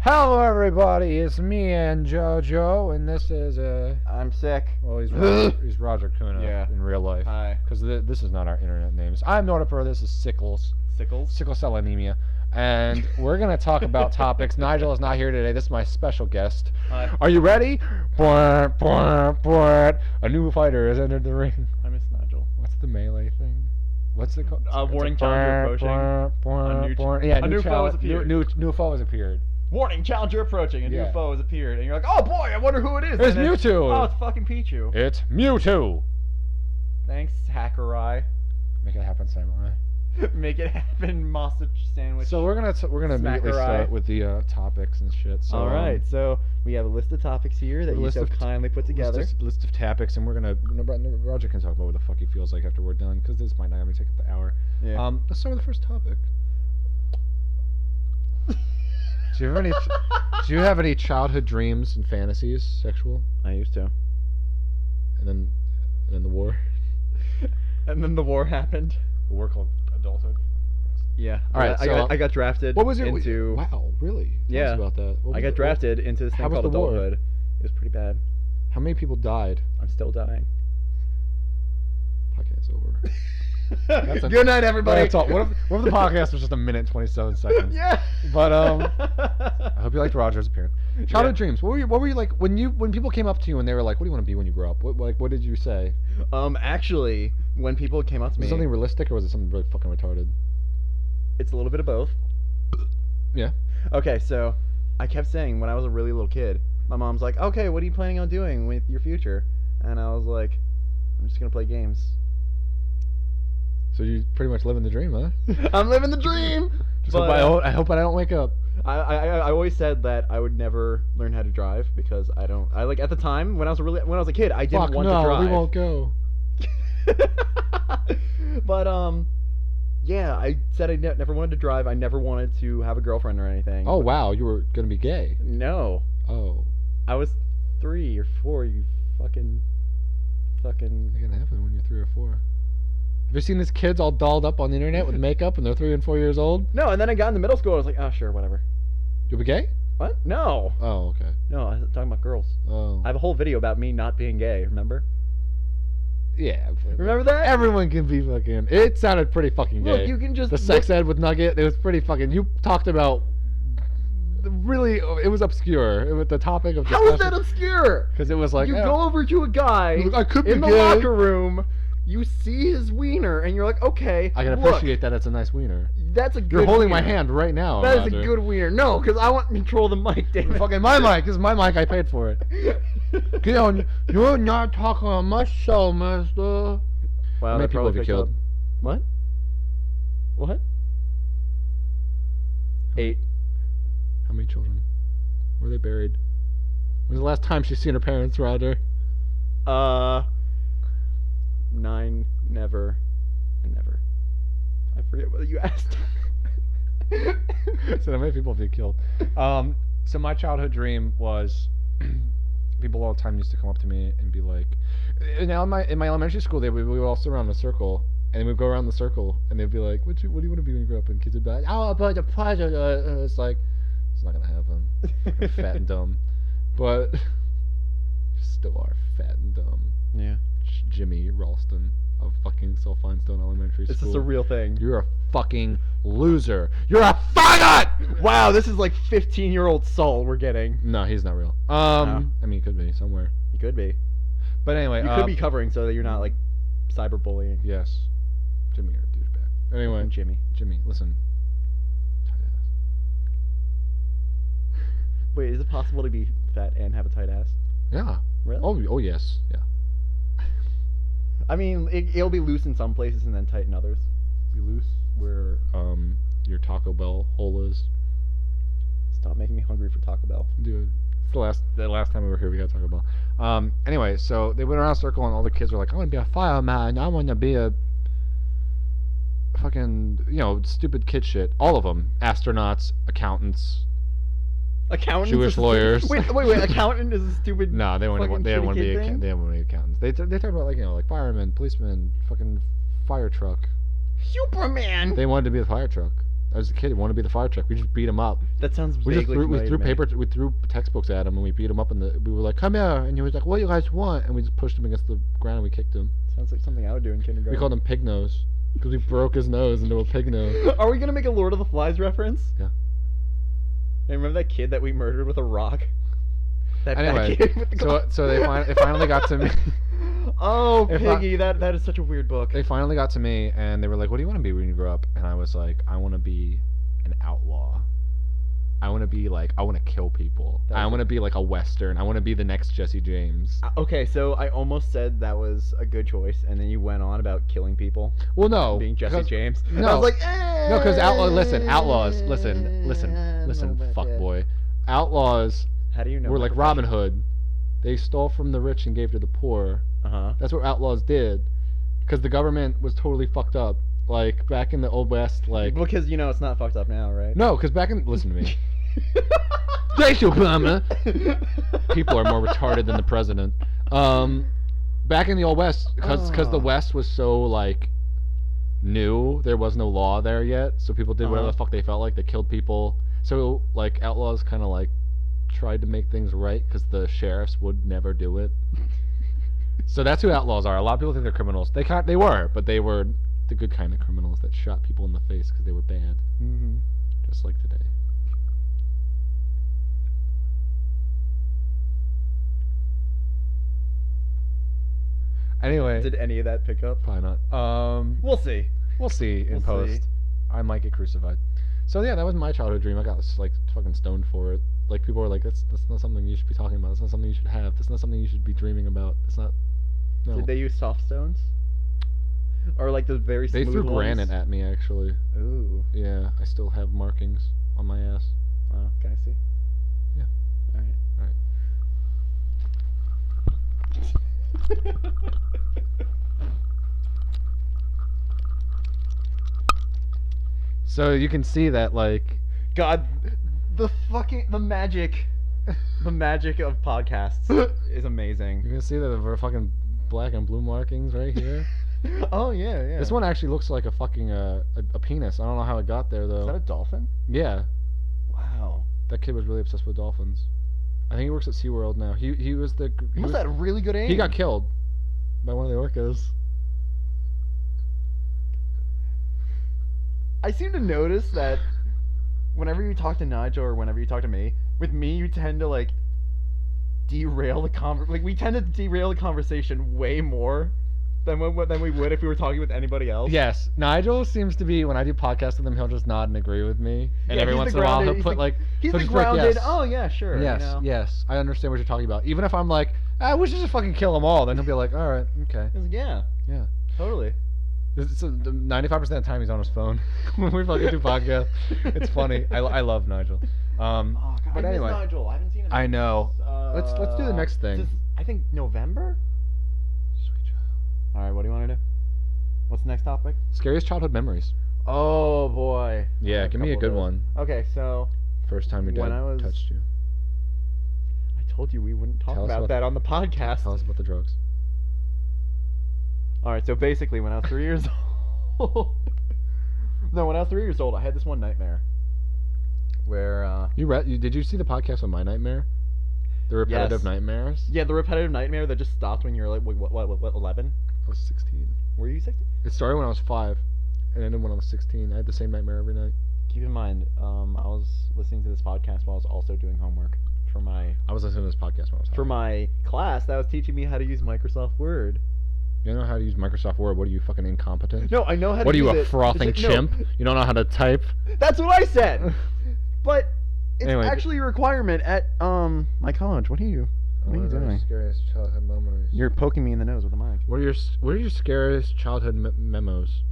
Hello, everybody. It's me and JoJo, and this is I'm sick. well, he's Roger Kuna Yeah. in real life. Hi. Because this is not our internet names. I'm Nortapurr. This is Sickles. Sickle cell anemia, and we're gonna talk about topics. Nigel is not here today. This is my special guest. Hi. Are you ready? A new fighter has entered the ring. I miss Nigel. What's the melee thing? What's it called? Warning challenger approaching. Yeah, A new foe has appeared. New foe has appeared. Warning, challenger approaching. A Yeah. new foe has appeared. And you're like, oh boy, I wonder who it is. It's And then- Mewtwo. Oh, it's fucking Pichu. It's Mewtwo. Thanks, Hackerai. Make it happen, Samurai. Make it happen, sausage sandwich. So we're gonna immediately Smackerai. start with the topics and shit. So, All right, so we have a list of topics here that you list so of- kindly put together. List of topics, and we're gonna Roger can talk about what the fuck he feels like after we're done, because this might not even take up the hour. Yeah. Let's start with the first topic. Do you have any childhood dreams and fantasies, sexual? I used to. And then the war. And then the war happened. The war called adulthood. Yeah. All right, I got drafted What was it? into. Wow, really? Tell Yeah. us about that. What I was got the- drafted into this How thing was called the war? adulthood. It was pretty bad. How many people died? I'm still dying. Podcast's over. That's a- Good night, everybody. That's all. What if the podcast was just a minute and 27 seconds? Yeah. But I hope you liked Roger's appearance. Childhood dreams. What were you like when people came up to you and they were like, "What do you want to be when you grow up?" What did you say? Actually, when people came up to Was me, it something realistic or was it something really fucking retarded? it's a little bit of both. Yeah. Okay, so I kept saying when I was a really little kid, my mom's like, "Okay, what are you planning on doing with your future?" And I was like, "I'm just gonna play games." So you pretty much living the dream, huh? I'm living the dream. Just But, I hope I don't wake up. I always said that I would never learn how to drive because I like at the time when I was a kid I didn't Fuck want no, to drive. we won't go. But yeah, I said I never wanted to drive. I never wanted to have a girlfriend or anything. Oh wow, you were gonna be gay. No, Oh, I was 3 or 4. You fucking. that can happen when you're 3 or 4. Have you seen these kids all dolled up on the internet with makeup and they're 3 and 4 years old? No, and then I got into middle school. I was like, oh sure, whatever. You'll be gay? What? No, Oh, okay. no, I was talking about girls. Oh. I have a whole video about me not being gay. Remember? Yeah. Remember that? Everyone can be fucking. It sounded pretty fucking gay. Look, you can just The sex ed with Nugget, it was pretty fucking. You talked about. Really, it was obscure. It was the topic of discussion. How is that obscure? Because it was like. You go over to a guy Look, I could be in the gay. locker room. You see his wiener, and you're like, okay. I can look, appreciate that it's a nice wiener. That's a good. You're holding my wiener. hand right now. That is Roger. a good wiener. No, because I want to control the mic, damn it. Fucking my mic. This is my mic. I paid for it. Get on. You're not talking on my show, mister. Wow, How many that people probably have you picked killed? up. What? What? 8. How many children? Where are they buried? When's the last time she's seen her parents, Roger? 9, never, and never. I forget what you asked. So how many people have you killed? So my childhood dream was people all the time used to come up to me and be like, now in my elementary school we would all sit around in a circle and we'd go around the circle and they'd be like, what do you want to be when you grow up? And kids would be like, oh, but the project. It's like, it's not gonna happen. Fucking fat and dumb, but you still are fat and dumb. Yeah. Jimmy Ralston of fucking Sulfinestone Elementary School. Is this a real thing? You're a fucking loser. You're a faggot! Wow, this is like 15-year-old Saul we're getting. No, he's not real. No. I mean, he could be somewhere. You could be. But anyway, You could be covering so that you're not like cyberbullying. Yes. Jimmy, you're a douchebag. Anyway, Jimmy. Listen. Tight ass. Wait, is it possible to be fat and have a tight ass? Yeah. Really? Oh yes. Yeah. I mean, it'll be loose in some places and then tight in others. Be loose where your Taco Bell hole is. Stop making me hungry for Taco Bell. Dude, it's the last time we were here, we got Taco Bell. Anyway, so they went around a circle and all the kids were like, I want to be a fireman. I want to be a fucking, stupid kid shit. All of them. Astronauts, accountants. Accountants. Jewish lawyers. Wait. Accountant is a stupid. No, they don't want to fucking be. shitty kid thing? They don't want to be accountants. They talk about like firemen, policemen, fucking fire truck. Superman. They wanted to be a fire truck. As a kid, he wanted to be the fire truck. We just beat him up. That sounds We just vaguely threw, we familiar threw to me. paper, we threw textbooks at him, and we beat him up. We were like, "Come here!" And he was like, "What do you guys want?" And we just pushed him against the ground and we kicked him. Sounds like something I would do in kindergarten. We called him Pig Nose because we broke his nose into a pig nose. Are we gonna make a Lord of the Flies reference? Yeah. Hey, remember that kid that we murdered with a rock? That fat Anyway, kid with the so they finally got to me. Oh, If I- Piggy, that is such a weird book. They finally got to me and they were like, "What do you want to be when you grow up?" And I was like, "I want to be an outlaw. I want to kill people. That I was want to be like a Western. I want to be the next Jesse James." Okay, so I almost said that was a good choice, and then you went on about killing people, Well, no, being Jesse because- James. no. I was like, No, because outlaws. Listen, fuck boy. Outlaws How do you know? were my like profession? Robin Hood. They stole from the rich and gave to the poor. Uh-huh. That's what outlaws did, because the government was totally fucked up. Like back in the old west, like Because it's not fucked up now, right? no, because listen to me. Thanks, Obama. People are more retarded than the president. Back in the old west, because the west was so like new, there was no law there yet, so people did whatever the fuck they felt like. They killed people. So like outlaws kind of like tried to make things right because the sheriffs would never do it. So that's who outlaws are. A lot of people think they're criminals. They were, but they were the good kind of criminals that shot people in the face because they were bad, Mm-hmm. just like today. Anyway, Did any of that pick up? probably not. We'll see. We'll see in We'll post. see. I might get crucified. So yeah, that was my childhood dream. I got like fucking stoned for it. Like people were like, that's not something you should be talking about. That's not something you should have. That's not something you should be dreaming about. That's not. No. Did they use soft stones? Or like those very They smooth threw ones? granite at me actually. Ooh. Yeah, I still have markings on my ass. Oh, can I see? Yeah. Alright. So you can see that like God, the magic of podcasts is amazing. you can see that there are fucking black and blue markings right here. Oh yeah, yeah. This one actually looks like a fucking a penis. I don't know how it got there though. Is that a dolphin? Yeah. Wow. That kid was really obsessed with dolphins. I think he works at SeaWorld now. He was the He must have had really good aim. he got killed by one of the orcas. I seem to notice that whenever you talk to Nigel or whenever you talk to me, with me you tend to like derail the we tend to derail the conversation way more than we would if we were talking with anybody else. Yes, Nigel seems to be when I do podcasts with him, he'll just nod and agree with me, and Yeah, every he's once the in a while grounded- he'll he's put the- like He's he'll the just be like, grounded. yes, Oh yeah, sure. yes, you know? yes, I understand what you're talking about. Even if I'm like, we should just fucking kill them all, then he'll be like, all right, okay, He's like, yeah. yeah. Totally. 95% of the time he's on his phone when we fucking do podcasts. It's funny. I love Nigel. Oh God, But I miss anyway, Nigel. I haven't seen him. I know. since, Let's do the next thing. I think November. Sweet child. All right, what do you want to do? What's the next topic? Scariest childhood memories. Oh boy. I Yeah, have give me a couple good of those. one. Okay, so First time your When dad I was- touched you. I told you we wouldn't talk Tell us about about that on the podcast. Tell us about the drugs. All right, so basically, when I was 3 years old, when I was 3 years old, I had this one nightmare where, Did you see the podcast on my nightmare? The repetitive Yes. nightmares. yeah, the repetitive nightmare that just stopped when you were like, what 11? I was 16. Were you 16? It started when I was 5, and ended when I was 16. I had the same nightmare every night. Keep in mind, I was listening to this podcast while I was also doing homework for my I was listening to this podcast when I was 5. my class that was teaching me how to use Microsoft Word. You don't know how to use Microsoft Word? What are you, fucking incompetent? No, I know how to What are use you, it. a frothing No, chimp? You don't know how to type? That's what I said. But it's Anyway. actually a requirement at my college. What are you doing? Scariest childhood memories. You're poking me in the nose with a mic. What are your scariest childhood memos?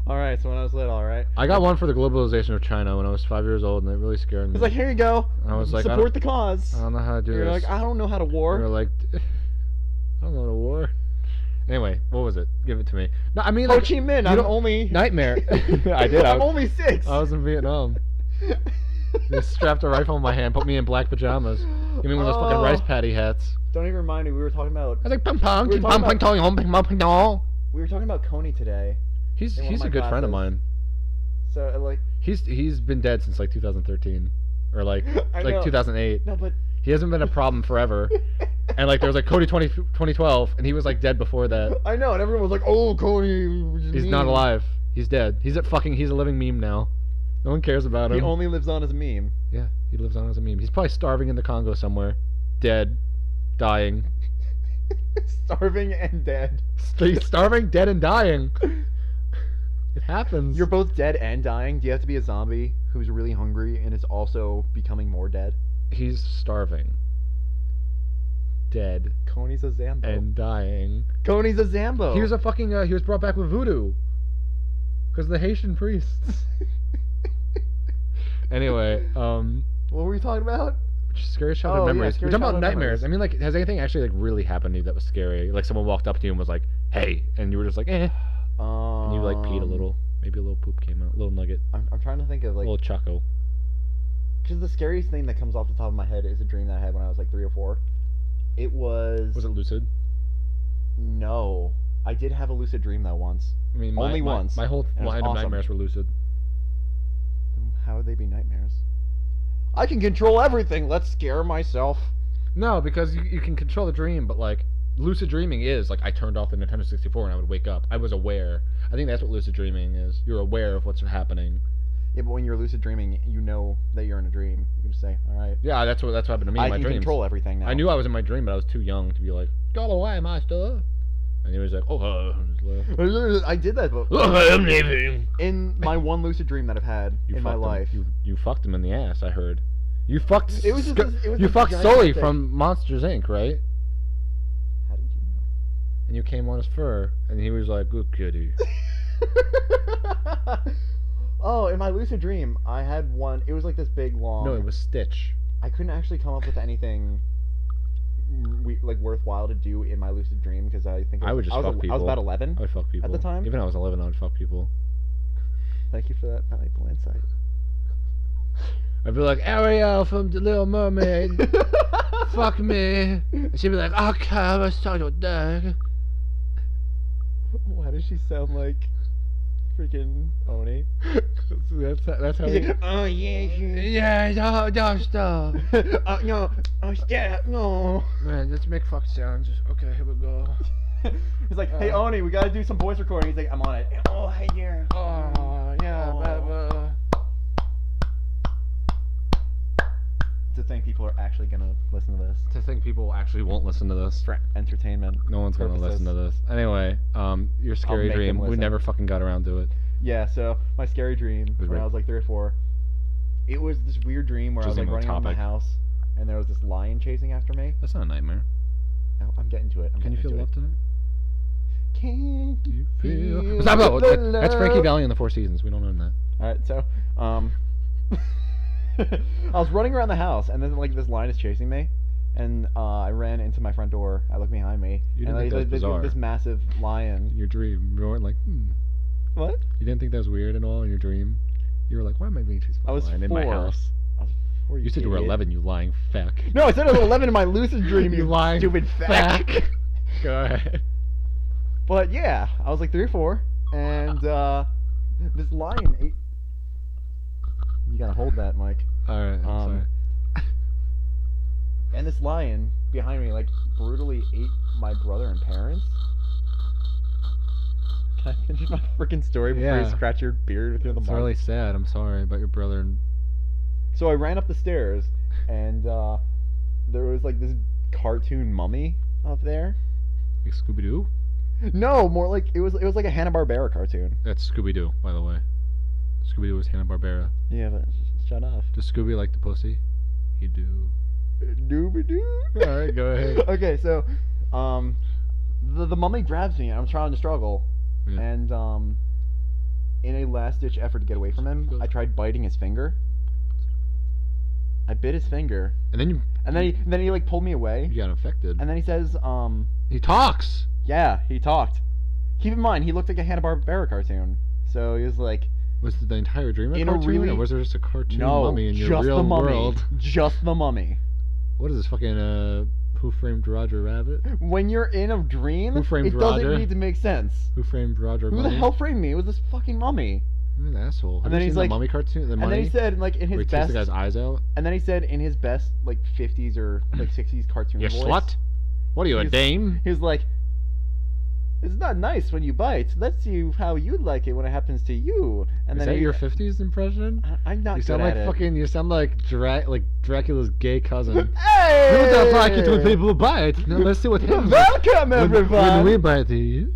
All right, so when I was little, all right. I got one for the globalization of China when I was 5 years old, and it really scared me. It's like, here you go. I was like, support the cause. I don't know how to do You're this. like, I don't know how to They war. were like, I don't know how to war. Anyway, what was it? Give it to me. No, I mean, Ho like, Chi Minh, you I'm don't- only... Nightmare. I did. I'm only 6. I was in Vietnam. They strapped a rifle in my hand, put me in black pajamas. Give me one of those fucking rice patty hats. Don't even remind me, we were talking about... I was like, ping pong, We were ping talking pong, ping pong, ping pong, ping pong. We were talking about Coney today. He's in one of a my good friend of classes. mine. So like He's been dead since like 2013 or like I like know. 2008. No, but He hasn't been a problem forever. And like there was like Cody 2012 and he was like dead before that. I know, and everyone was like, "Oh, Cody." He's not alive. He's dead. He's a living meme now. No one cares about him. He only lives on as a meme. Yeah, he lives on as a meme. He's probably starving in the Congo somewhere. Dead. Dying. Starving and dead. He's starving, dead, and dying. It happens. You're both dead and dying. Do you have to be a zombie who's really hungry and is also becoming more dead? He's starving. Dead. Coney's a Zambo. And dying. Coney's a Zambo. He was a fucking, he was brought back with voodoo. Because the Haitian priests. Anyway, what were we talking about? Scary childhood memories. scary We're talking about childhood nightmares. memories. I mean, like, has anything actually, like, really happened to you that was scary? Like, someone walked up to you and was like, hey, and you were just like, eh. And you, like, peed a little. Maybe a little poop came out. A little nugget. I'm trying to think of, A like... little choco. Because the scariest thing that comes off the top of my head is a dream that I had when I was, like, 3 or 4. It was... Was it lucid? No. I did have a lucid dream, though, once. I mean, Only once. My whole And it was line of awesome. nightmares were lucid. Then how would they be nightmares? I can control everything! Let's scare myself. No, because you can control the dream, but, like, lucid dreaming is, like, I turned off the Nintendo 64 and I would wake up. I was aware. I think that's what lucid dreaming is. You're aware of what's happening. Yeah, but when you're lucid dreaming, you know that you're in a dream. You can just say, alright. Yeah, that's what happened to me in I my can dreams. control everything now. I knew I was in my dream, but I was too young to be like, go away, master. And he was like, oh, and just left. I did that, but Oh, I'm leaving. in my one lucid dream that I've had You in my fucked him. life. You fucked him in the ass, I heard. You fucked. It was just it was you a fucked giant Sully thing. from Monsters Inc., right? How did you And you came on his fur, and he was like, good kitty. know? Oh, in my lucid dream, I had one. It was like this big long. No, it was Stitch. I couldn't actually come up with anything like worthwhile to do in my lucid dream because I think I would just fuck I was people. about 11 I would fuck people. at the time. Even when I was 11, I would fuck people. Thank you for that valuable insight. I'd be like, Ariel from The Little Mermaid, fuck me. And she'd be like, okay, let's talk your dick. Why does she sound like freaking Oni? That's how. He's like, oh yeah, Yeah, don't stop. no, oh yeah, no. Man, let's make fuck sounds. Okay, here we go. He's like, hey Oni, we gotta do some voice recording. He's like, I'm on it. Oh hey yeah. Oh, yeah, Oh. To think people are actually gonna listen to this To think people actually won't listen to this. for entertainment. No one's gonna purposes. listen to this. Anyway, your scary make dream. them We listen. never fucking got around to it. Yeah, so my scary dream was when I rape. was like 3 or 4, it was this weird dream where I was Just like name running a around my topic. house and there was this lion chasing after me. That's not a nightmare. Oh, I'm getting to it. Can you feel love tonight? Can you feel Stop! No, the that's Frankie love? Valli in the Four Seasons. We don't own that. Alright, so, I was running around the house, and then, like, this lion is chasing me, and, I ran into my front door, I looked behind me, You didn't and, think like, that was bizarre. this massive lion. Your dream. You weren't like, What? You didn't think that was weird at all in your dream? You were like, why am I being chased by I a was lion in my 4. house? I was 4, You said you were idiot. 11, you lying feck. No, I said I was 11 in my lucid dream, you lying stupid feck. feck. Go ahead. But, yeah, I was, like, 3 or 4, and, this lion ate... You gotta hold that, Mike. Alright, I'm sorry. And this lion behind me, like, brutally ate my brother and parents. Can I finish my freaking story before you Yeah. scratch your beard with your It's mouth? really sad. I'm sorry about your brother and So I ran up the stairs, and there was like this cartoon mummy up there. like Scooby Doo. No, more like it was like a Hanna-Barbera cartoon. That's Scooby Doo, by the way. Scooby Doo is Hanna Barbera. Yeah, but shut up. Does Scooby like the pussy? He do. Dooby-doo. All right, go ahead. Okay, so the mummy grabs me, and I'm trying to struggle, Yeah. and in a last-ditch effort to get away from him, I tried biting his finger. I bit his finger, And then he like pulled me away, you got infected. and then he says, He talks. yeah, he talked. Keep in mind, he looked like a Hanna-Barbera cartoon, so he was like, Was the entire dream a In a cartoon, really- or was there just a cartoon no, mummy in your just real the mummy, world? just the mummy. What is this fucking Who Framed Roger Rabbit? When you're in a dream, Who framed it doesn't Roger? need to make sense. Who Framed Roger Who the Bunny? hell framed me? It was this fucking mummy. You're an asshole. Have And then you he's seen like- the Mummy cartoon? The And Mummy? then he said, like, in where his he takes best, the guy's eyes out. and then he said in his best, like, 50s or like 60s cartoon You voice. slut? What are you, a He's- dame? He was like, "It's not nice when you bite. Let's see how you like it when it happens to you." And Is then that your 50s impression? I'm not You good sound at like it. fucking. You sound like Dracula's gay cousin. Hey! You don't like it when people bite. Now let's see what happens. Welcome, when everyone. we bite you.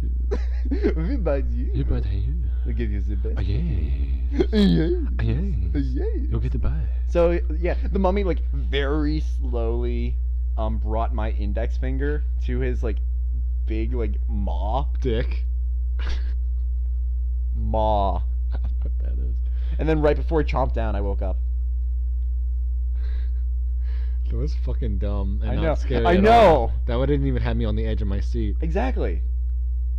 We bite you. You bite you. We give you the best. Oh, yes. Yes. Oh, yes. Yes. You'll get the bite. So yeah, the mummy like very slowly brought my index finger to his like big like maw. Dick. Maw. I don't know what that is. And then right before he chomped down, I woke up. That was fucking dumb and I know. not scary I at know. all. That one didn't even have me on the edge of my seat. Exactly.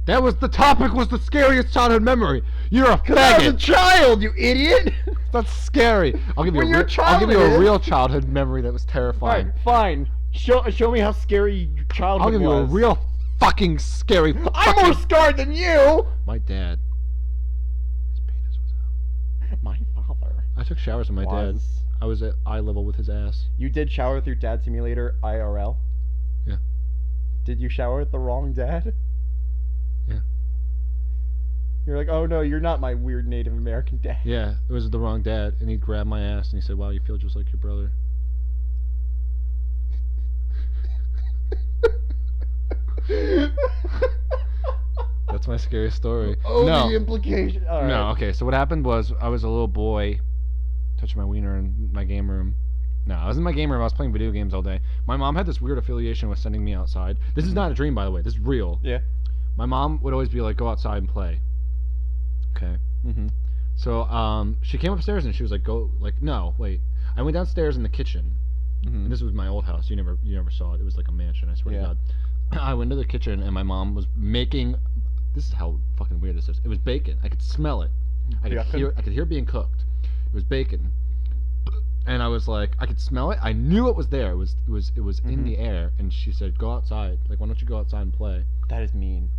That was the topic. Was the scariest childhood memory. You're a 'Cause I was a faggot. child, you idiot. That's scary. I'll give you When a you're real, a child, I'll give you it a is. real childhood memory that was terrifying. Fine. Show me how scary your childhood I'll give you a was. real fucking scary. I'm more scarred than you. My dad. His penis was out. My father. I took showers with my dad. was. I was at eye level with his ass. You did shower with your dad simulator IRL? Yeah. Did you shower with the wrong dad? Yeah. You're like, oh no, you're not my weird Native American dad. Yeah, it was the wrong dad, and he grabbed my ass and he said, "Wow, you feel just like your brother." That's my scariest story. Oh, no, the implication. All right. no. Okay, so what happened was I was a little boy, touching my wiener in my game room. No, I was in my game room. I was playing video games all day. My mom had this weird affiliation with sending me outside. This is not a dream, by the way. This is real. Yeah. My mom would always be like, "Go outside and play." Okay. Mm-hmm. So she came upstairs and she was like, "Go." Like, no, wait. I went downstairs in the kitchen. Mm-hmm. And this was my old house. You never saw it. It was like a mansion. I swear Yeah. to God. I went to the kitchen and my mom was making. This is how fucking weird this is. It was bacon. I could smell it. I could Bacon? hear. I could hear it being cooked. It was bacon. And I was like, I could smell it. I knew it was there. It was in Mhm. the air. And she said, "Go outside. Like, why don't you go outside and play?" That is mean.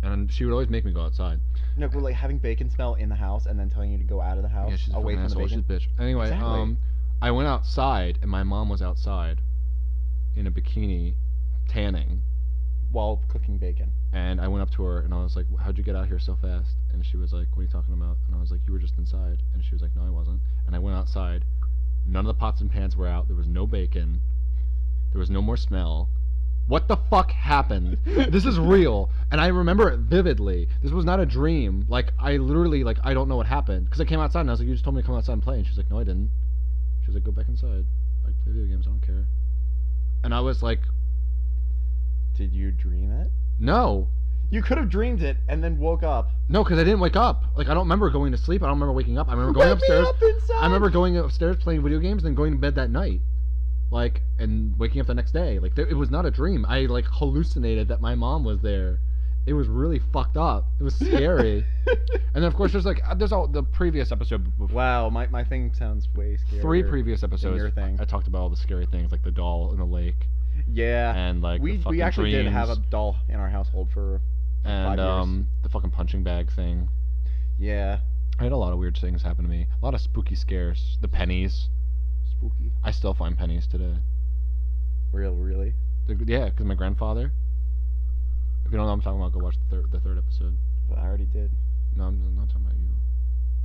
And she would always make me go outside. No, but like having bacon smell in the house and then telling you to go out of the house Yeah, she's a away fucking from the asshole. bacon. She's a bitch. Anyway, Exactly. I went outside and my mom was outside in a bikini tanning. While cooking bacon. And I went up to her and I was like, "How'd you get out here so fast?" And she was like, "What are you talking about?" And I was like, "You were just inside." And she was like, "No, I wasn't." And I went outside. None of the pots and pans were out. There was no bacon. There was no more smell. What the fuck happened? This is real, and I remember it vividly. This was not a dream. Like, I literally, like, I don't know what happened. Because I came outside and I was like, "You just told me to come outside and play." And she's like, "No, I didn't." She was like, "Go back inside. Like, play video games. I don't care." And I was like, Did you dream it? "No. You could have dreamed it and then woke up. No, because I didn't wake up. Like, I don't remember going to sleep. I don't remember waking up. I remember going Wake me upstairs. up inside. I remember going upstairs playing video games and then going to bed that night. Like, and waking up the next day. Like, it was not a dream. I, like, hallucinated that my mom was there. It was really fucked up. It was scary. And then, of course, there's all the previous episode. Wow, my thing sounds way scarier. 3 previous episodes. your thing. I talked about all the scary things, like the doll in the lake. Yeah. And, like, the we fucking actually did have a dreams. doll in our household for 5 And, years. the fucking punching bag thing. Yeah. I had a lot of weird things happen to me. A lot of spooky scares. The pennies. Spooky. I still find pennies today. Really? Yeah, because my grandfather. If you don't know what I'm talking about, go watch the third episode. Well, I already did. No, I'm not talking about you,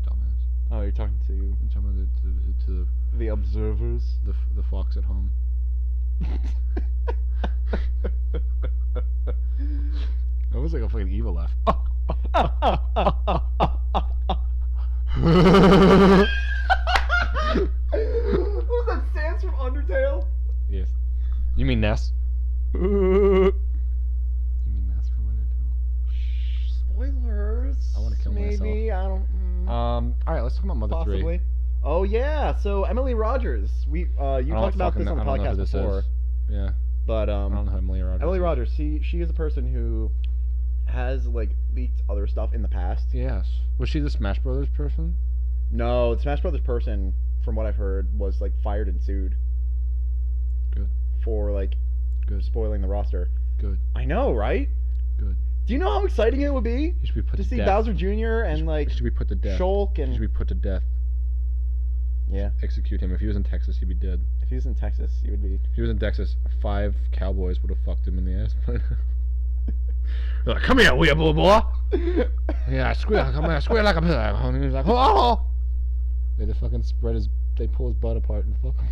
dumbass. Oh, you're talking to I'm talking about to the observers. the fox at home. That was like a fucking evil laugh. What was that? Sans from Undertale? Yes. You mean Ness? You mean Ness from Undertale? Spoilers. I wanna kill myself. Maybe I don't. All right, let's talk about Mother Possibly. 3. Oh yeah. So Emily Rogers. You talked about this on the podcast before. Yeah. But I don't know who Emily Rogers. Emily is. Rogers. She is a person who has like leaked other stuff in the past. Yes. Was she the Smash Brothers person? No, the Smash Brothers person, from what I've heard, was like fired and sued. Good. For like Good. spoiling the roster. Good. I know, right? Good. Do you know how exciting it would be He should be put to to see death. Bowser Jr. and like He should be put to death. Shulk He should and be put to death. yeah. Execute him. If he was in Texas, he'd be dead. If he was in Texas, he would be. If he was in Texas, 5 cowboys would have fucked him in the ass. They're like, come here, weeaboo boy. Yeah, squeal, come here, squeal like a pig. And he's like, oh. They just fucking they pull his butt apart and fuck him.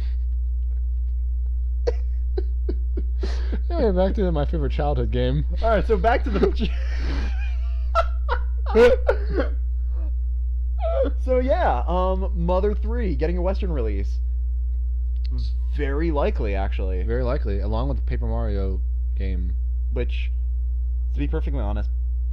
Anyway, back to my favorite childhood game. All right, so back to the. So yeah, Mother 3 getting a Western release. Very likely, actually. Very likely, along with the Paper Mario game. Which, to be perfectly honest,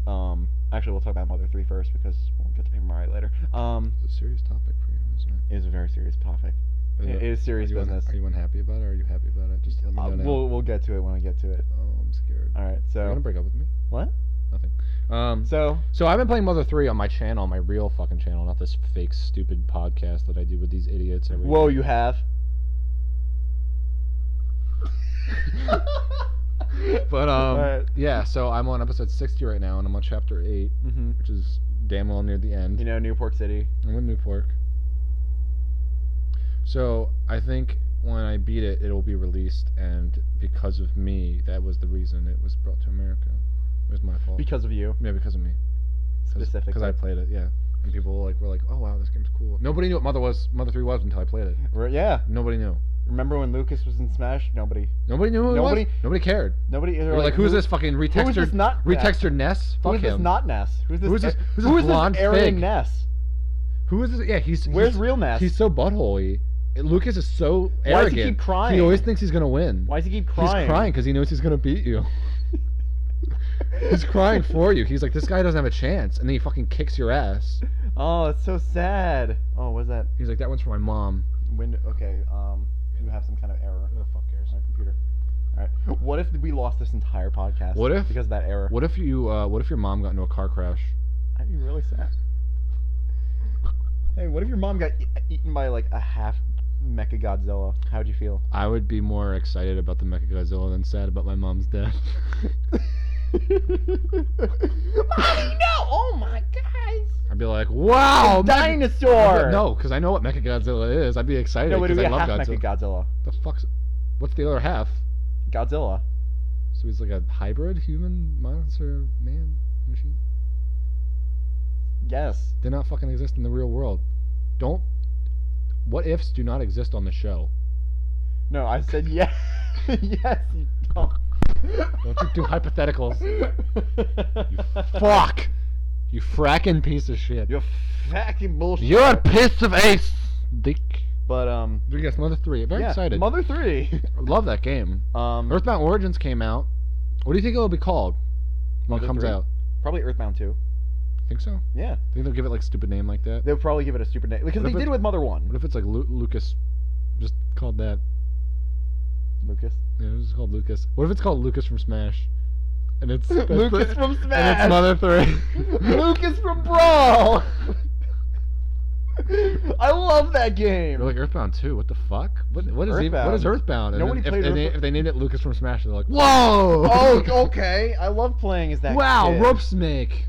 actually we'll talk about Mother 3 first because we'll get to Paper Mario later. It's a serious topic for you, isn't it? It is a very serious topic. It is serious business. Are you unhappy about it, or are you happy about it? Just let me know now. We'll get to it when I get to it. Oh, I'm scared. All right, so You're gonna break up with me? what? Nothing. So I've been playing Mother 3 on my channel, my real fucking channel, not this fake stupid podcast that I do with these idiots every whoa, day. you have. But Alright. yeah, so I'm on episode 60 right now, and I'm on chapter 8, which is damn well near the end. You know, Newport City. I'm in Newport. So I think when I beat it, it'll be released, and because of me, that was the reason it was brought to America. It was my fault. Because of you. Yeah, because of me. Specifically. Because I played it, yeah. And people were like, oh wow, this game's cool. Nobody knew what Mother 3 was until I played it. Yeah. Nobody knew. Remember when Lucas was in Smash? Nobody knew who it was. Nobody cared. Nobody. They were like, who's this fucking retextured? Who is this not retextured Ness? Fuck Who is him. this not Ness? Who is this blonde Aryan fig? Ness? Who is this? Yeah, Where's real Ness? He's so buttholey. Lucas is so arrogant. Why does he keep crying? He always thinks he's gonna win. Why does he keep crying? He's crying because he knows he's gonna beat you. He's crying for you. He's like, this guy doesn't have a chance, and then he fucking kicks your ass. Oh, it's so sad. Oh, what's that? He's like, that one's for my mom. Okay. You have some kind of error. Who the fuck cares? On my computer. All right. What if we lost this entire podcast? What if because of that error? What if your mom got into a car crash? I'd be really sad. Hey, what if your mom got eaten by like a half Mecha Godzilla? How'd you feel? I would be more excited about the Mechagodzilla than sad about my mom's death. Mommy, no! Oh my guys! I'd be like, wow, a dinosaur! No, because I know what Mechagodzilla is. I'd be excited No, but because it'd I be a love half Godzilla. Mecha Godzilla. The fuck's? What's the other half? Godzilla. So he's like a hybrid human monster man machine. Yes. They not fucking exist in the real world. What ifs do not exist on the show. No, I said yes. Yes, you don't. Don't you do hypotheticals. You fuck. You fracking piece of shit. You're fucking bullshit. You're a piece of ace, dick. But Yes, Mother 3. Very excited. Mother 3. I love that game. Earthbound Origins came out. What do you think it'll be called when Mother it comes 3? out? Probably Earthbound 2. Think so? Yeah. Think they'll give it like a stupid name like that? They'll probably give it a stupid name because What they if did it with Mother 1. What if it's like Lucas, just called that? Lucas. Yeah, it's just called Lucas. What if it's called Lucas from Smash? And it's Lucas from Smash. And it's Mother 3. Lucas from Brawl. I love that game. You're like Earthbound 2. What the fuck? What is Earthbound? And Nobody then played if they named it Lucas from Smash, they're like, whoa! Oh, okay. I love playing as that. Wow, kid. Rope Snake.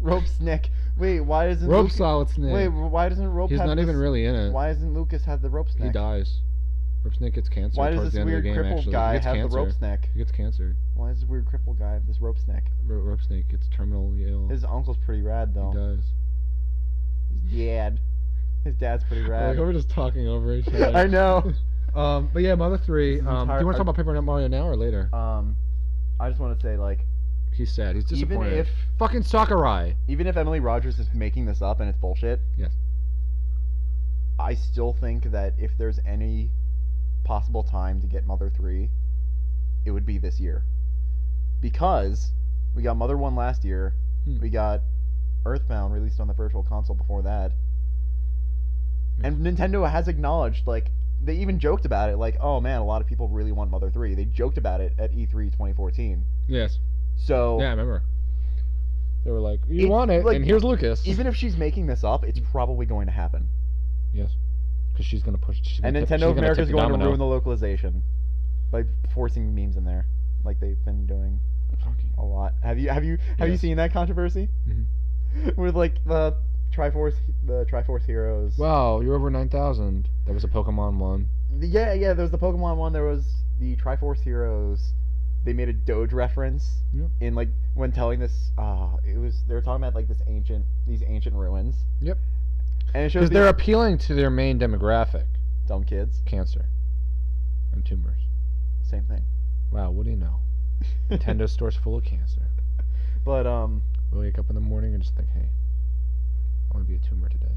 Rope Snake. Wait, why doesn't Rope Lucas... Solid Snake. Wait, why doesn't Rope? He's have not this... even really in it. Why doesn't Lucas have the Rope Snake? He dies. Rope Snake gets cancer Why towards does the this end of weird the game. crippled Actually, guy he gets have cancer. the Rope Snake? He gets cancer. Why does this weird crippled guy have this Rope Snake? Rope Snake gets terminally ill. His uncle's pretty rad though. He dies. His dad. His dad's pretty rad. Like, we're just talking over each other. I know. But yeah, Mother 3. Do you want to talk about Paper Mario now or later? I just want to say, like, He's sad. He's disappointed. even if fucking Sakurai. Emily Rogers is making this up and it's bullshit. Yes. I still think that if there's any possible time to get Mother 3, it would be this year. Because we got Mother 1 last year. We got Earthbound released on the Virtual Console before that. And Nintendo has acknowledged, like, they even joked about it, like, oh man, a lot of people really want Mother 3. They joked about it at E3 2014. Yes. So... Yeah, I remember. They were like, you want it, like, and here's Lucas. Even if she's making this up, it's probably going to happen. Yes. Because she's going to push... And Nintendo of America is going to ruin the localization by forcing memes in there, like they've been doing Fucking. A lot. Have you Yes. seen that controversy with like the Triforce Heroes? Wow, you're over 9,000. That was a Pokemon one. Yeah. There was the Pokemon one. There was the Triforce Heroes. They made a Doge reference Yep. in like when telling this. They were talking about like these ancient ruins. Yep. And it shows Because they're appealing to their main demographic: dumb kids. cancer and tumors. Same thing. Wow, what do you know? Nintendo store's full of cancer. But We wake up in the morning and just think, hey, I want to be a tumor today.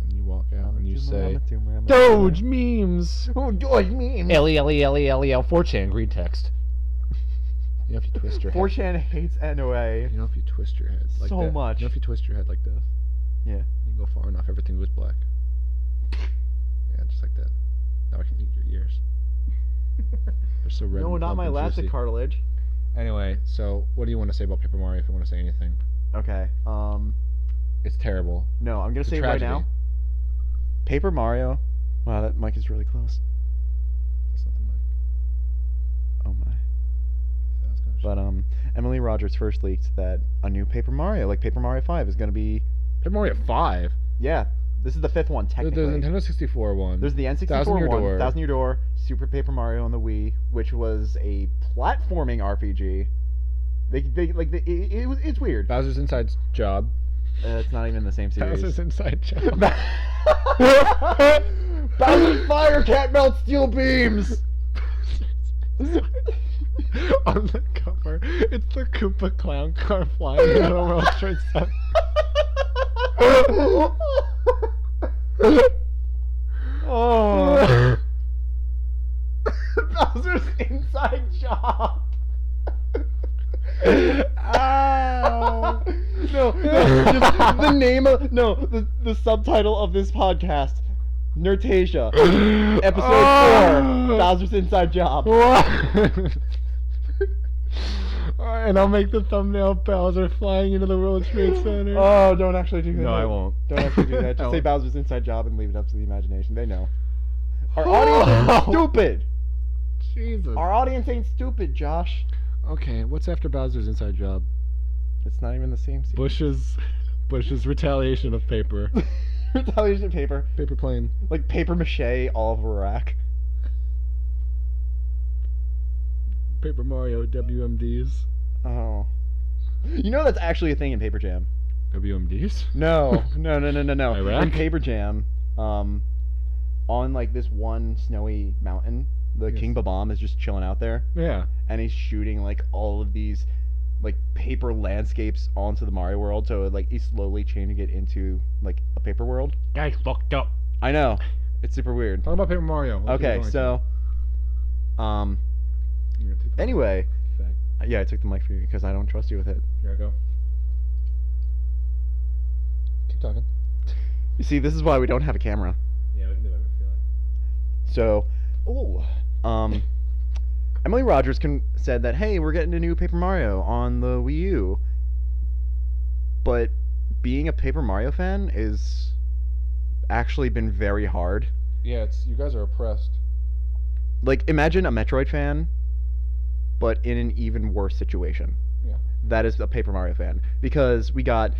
And you walk out and you say, Doge memes! Oh, Doge memes! L-E-L-E-L-E-L-E-L 4chan, green text. You know if you twist your head. 4chan hates NOA. You know if you twist your head like So that. much. You know if you twist your head like this. Yeah. You can go far enough, everything goes black. Yeah, just like that. Now I can eat your ears. They're so red. No, and not plump my and elastic juicy. cartilage. Anyway, so what do you want to say about Paper Mario if you want to say anything? Okay. It's terrible. No, I'm gonna It's a say it right tragedy. now. Paper Mario. Wow, that mic is really close. That's not the mic. Oh my. So that's gonna But Emily Rogers first leaked that a new Paper Mario, like Paper Mario 5, is gonna be. Paper Mario 5? Yeah, this is the 5th one technically. There's the Nintendo 64 one. There's the N64 Thousand Year one, Door. Thousand Year Door, Super Paper Mario on the Wii, which was a platforming RPG. It's weird. Bowser's Inside Job. It's not even the same series. Bowser's Inside Job. Bowser's Fire Can't Melt Steel Beams. On the cover, it's the Koopa clown car flying into the World Trade Center. Oh. Bowser's Inside Job. Ow. No, just the name of the subtitle of this podcast, Nerdtasia, episode 4, Bowser's Inside Job. And I'll make the thumbnail Bowser flying into the World Trade Center. Oh, don't actually do that. No, I won't. Don't actually do that. Just I say won't. Bowser's Inside Job and leave it up to the imagination. They know. Our audience is stupid. Jesus. Our audience ain't stupid, Josh. Okay, what's after Bowser's Inside Job? It's not even the same series. Bush's retaliation of paper. Retaliation paper. Paper plane. Like paper mache all over a rack. Paper Mario WMDs. Oh. You know that's actually a thing in Paper Jam. WMDs? No. Iraq? In Paper Jam, on like this one snowy mountain, the Yes. King Babam is just chilling out there, Yeah. and he's shooting like all of these like paper landscapes onto the Mario world, so like he's slowly changing it into like a paper world. Guys fucked up. I know. It's super weird. Talk about Paper Mario. Let's Okay, keep going. so You're gonna take the anyway, fag. yeah, I took the mic for you because I don't trust you with it. Here I go. Keep talking. You see, this is why we don't have a camera. Yeah, we can do whatever we feel like. So, Emily Rogers said that, hey, we're getting a new Paper Mario on the Wii U. But being a Paper Mario fan is actually been very hard. Yeah, you guys are oppressed. Like, imagine a Metroid fan, but in an even worse situation. Yeah. That is a Paper Mario fan. Because we got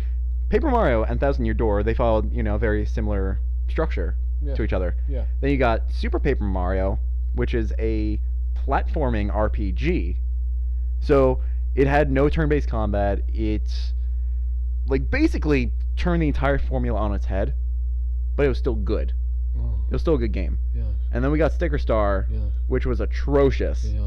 Paper Mario and Thousand Year Door, they followed, a very similar structure Yeah. to each other. Yeah. Then you got Super Paper Mario, which is a platforming RPG. So it had no turn-based combat. It like basically turned the entire formula on its head, but it was still good. Oh, It was still a good game. yeah. And then we got Sticker Star, Yeah. which was atrocious. Yeah.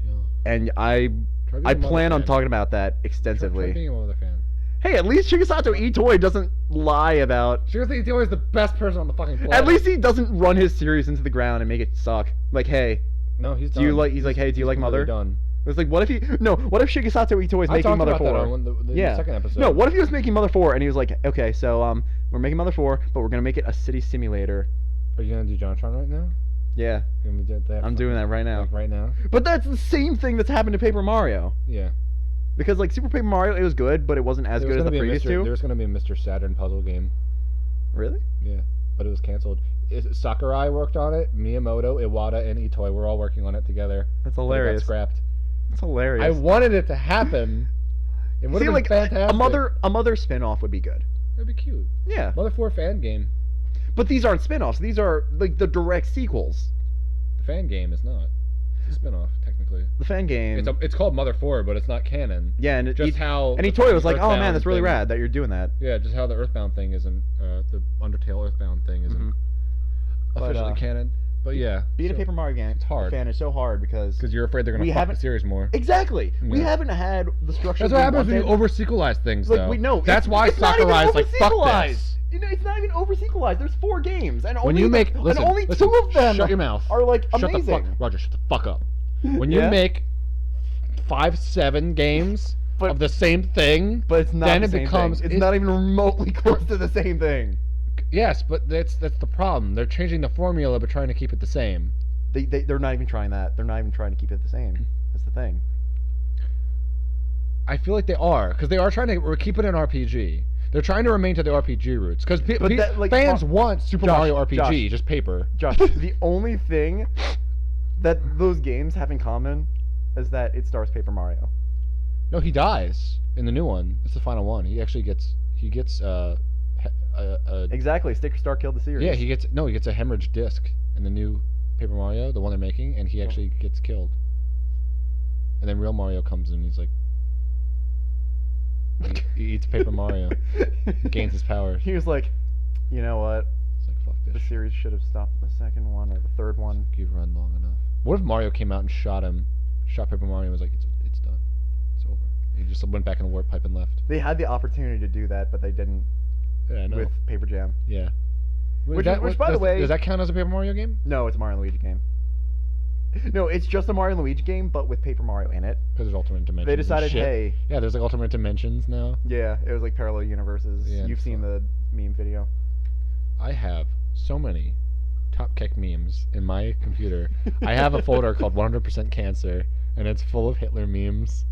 Yeah. And I Try being I a mother plan on fan. talking about that Try extensively. being a mother fan. Hey, at least Shigesato Itoi doesn't lie about. Seriously, Theo is the best person on the fucking planet. At least he doesn't run his series into the ground and make it suck. Like, hey, No, he's do done. you like? He's like, hey, do you like completely Mother? Done. It's like, what if he? No, what if Shigesato Itoi is I making talked Mother about that 4? on the Yeah. second episode. No, what if he was making Mother 4 and he was like, okay, so we're making Mother 4, but we're gonna make it a city simulator. Are you gonna do JonTron right now? Yeah, You gonna do that I'm doing that right now. Like right now? But that's the same thing that's happened to Paper Mario. Yeah. Because like Super Paper Mario, it was good, but it wasn't as There was good as gonna the be a previous Mr. two. There was gonna be a Mr. Saturn puzzle game. Really? Yeah, but it was canceled. Sakurai worked on it. Miyamoto, Iwata, and Itoi were all working on it together. That's but it got hilarious. scrapped. It's hilarious. I wanted it to happen. It would See, have been like fantastic. a mother spin-off would be good. It'd be cute. Yeah. Mother 4 fan game. But these aren't spin-offs. These are like the direct sequels. The fan game is not. It's a spin-off, technically. The fan game. It's called Mother 4, but it's not canon. Yeah, and just how. And Itoy was like, "Oh man, Earthbound that's really thing- rad that you're doing that." Yeah, just how the Earthbound thing isn't, the Undertale Earthbound thing isn't officially canon. But yeah. Being a Paper Mario game, it's hard. fan is so hard because Because you're afraid they're gonna fuck the series more. Exactly. We Yeah. haven't had the structure. That's what happens when you over-sequelize things, Like though. we know. That's why Sakurai's like, fuck this. You know, it's not even over-sequelized. There's 4 games, and When only you make, and only 2 of them shut your mouth. are like Shut amazing. the fuck, Roger, shut the fuck up. When you Yeah? make 5-7 games But- of the same thing, But it's not then the it same becomes thing. It's not even remotely close to the same thing. Yes, but that's the problem. They're changing the formula but trying to keep it the same. They're not even trying that. They're not even trying to keep it the same. That's the thing. I feel like they are, because they are trying to keep it an RPG. They're trying to remain to the RPG roots, because fans want Super Josh, Mario RPG, Josh. just paper. Josh, the only thing that those games have in common is that it stars Paper Mario. No, he dies in the new one. It's the final one. He actually gets Exactly. Sticker Star killed the series. yeah, he gets a hemorrhage disc in the new Paper Mario, the one they're making, and he actually gets killed. And then real Mario comes in and he's like, he eats Paper Mario, gains his powers. He was like, you know what? It's like, fuck The this. series should have stopped the second one or the third one. You've run long enough. What if Mario came out and shot Paper Mario and was like, it's done. It's over. And he just went back in the warp pipe and left. They had the opportunity to do that, but they didn't Yeah, I know. with Paper Jam. Yeah. Which, by the way... Does that count as a Paper Mario game? No, it's a Mario and Luigi game. No, it's just a Mario and Luigi game, but with Paper Mario in it. Because there's alternate dimensions. They and decided, shit. hey... Yeah, there's like alternate dimensions now. Yeah, it was like parallel universes. Yeah, You've seen the meme video. I have so many Top Kick memes in my computer. I have a folder called 100% Cancer, and it's full of Hitler memes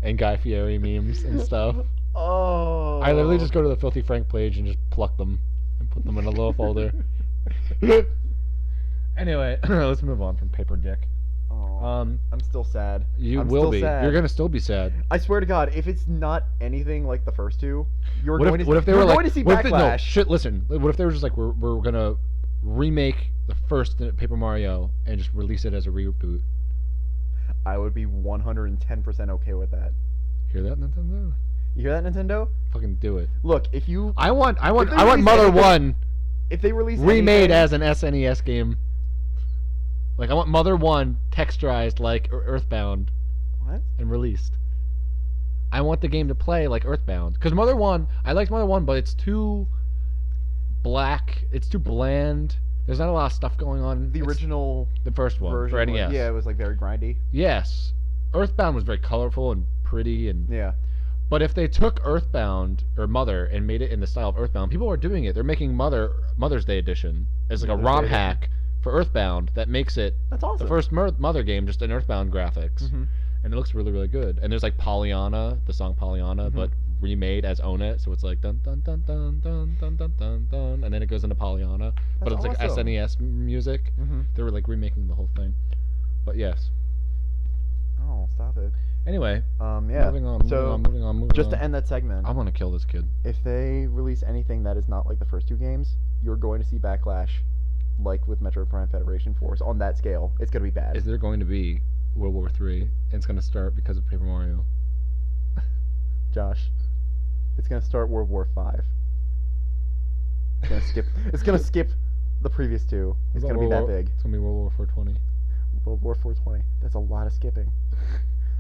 and Guy Fieri memes and stuff. Oh. I literally just go to the Filthy Frank page and just pluck them and put them in a little folder. Anyway, let's move on from Paper Dick. Oh, I'm still sad. You I'm will still be. sad. You're gonna still be sad. I swear to God, if it's not anything like the first two, you're What going if, to what if they you're were going like, to see what if they, no, backlash. shit, listen. What if they were just like, we're gonna remake the first Paper Mario and just release it as a reboot? I would be 110% okay with that. Hear that, Nintendo? You hear that, Nintendo? Fucking do it. Look, if you I want they Mother release 1 if they release remade anything, as an SNES game. Like, I want Mother 1 texturized like Earthbound what? and released. I want the game to play like Earthbound. Because Mother 1, I liked Mother 1, but it's too black. It's too bland. There's not a lot of stuff going on. The original The first one version, for NES. yeah, it was like very grindy. Yes. Earthbound was very colorful and pretty and Yeah. but if they took Earthbound or Mother and made it in the style of Earthbound, people are doing it. They're making Mother's Day edition as like a Mother's ROM Day hack for Earthbound that makes it That's awesome. the first Mother game just in Earthbound graphics. Mhm. And it looks really, really good. And there's like Pollyanna, the song Pollyanna, Mhm. but remade as Own It, so it's like dun dun dun dun dun dun dun dun dun, and then it goes into Pollyanna, but That's it's like awesome. SNES music. Mhm. They were like remaking the whole thing. But yes. Oh, stop it. Anyway, Yeah. moving on. Just to end that segment, I want to kill this kid. if they release anything that is not like the first two games, you're going to see backlash, like with Metroid Prime Federation Force. On that scale, it's going to be bad. Is there going to be World War III? And it's going to start because of Paper Mario. Josh, it's going to start World War V. It's going to skip. It's going to skip the previous two. It's going to be that big. It's going to be World War 420. World War 420. That's a lot of skipping.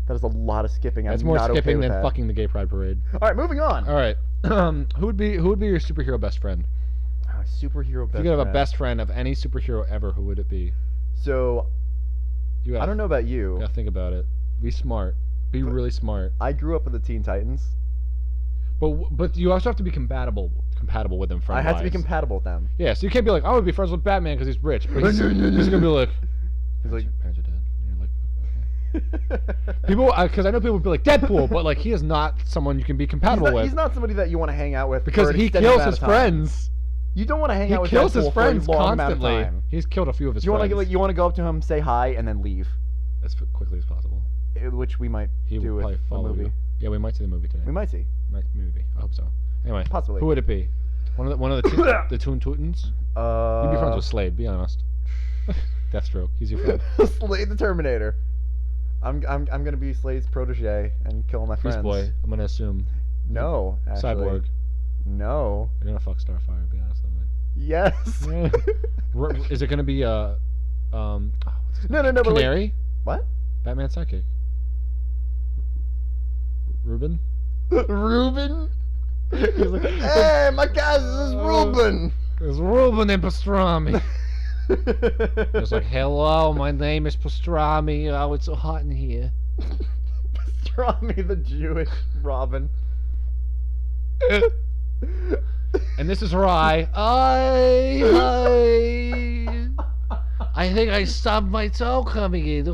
That is a lot of skipping. That's I'm more not skipping okay with than that. fucking the Gay Pride Parade. All right, moving on. All right. Who would be your superhero best friend? Superhero best If you could have a friend. best friend of any superhero ever, who would it be? So, You gotta, I don't know about you. You gotta think about it. Be smart. Be But- really smart. I grew up with the Teen Titans. But you also have to be compatible with them. I had to be friend-wise. compatible with them. Yeah, so you can't be like, I would be friends with Batman because he's rich. But he's gonna be like, He's like, parents are dead. And you're like, okay. People, because I know people would be like Deadpool, but like he is not someone you can be compatible with he's not somebody that you want to hang out with because for an he extended kills amount his of time. friends. You don't want to hang He out with kills Deadpool his friends for a long amount of constantly. time. He's killed a few of his You want friends. to you want to go up to him, say hi, and then leave. as quickly as possible. which we might He do would with probably the follow movie. you. Yeah, we might see the movie today. We might see. Maybe. I hope so. Anyway, Possibly. who would it be? One of the the Toon Tootens? You'd be friends with Slade. Be honest. Deathstroke. He's your friend. Slade the Terminator. I'm gonna be Slade's protege and kill my friends. Beast Boy. I'm gonna assume. No, actually. Cyborg. No. You're gonna fuck Starfire. Be honest with me. Yes. Is it gonna be No. Canary? What? Batman sidekick. Ruben? Ruben? He's like, hey, my guys, this is Ruben. It's Ruben and Pastrami. It's like, hello, my name is Pastrami. Oh, it's so hot in here. Pastrami, the Jewish Robin. And this is Rye. I think I stubbed my toe coming in.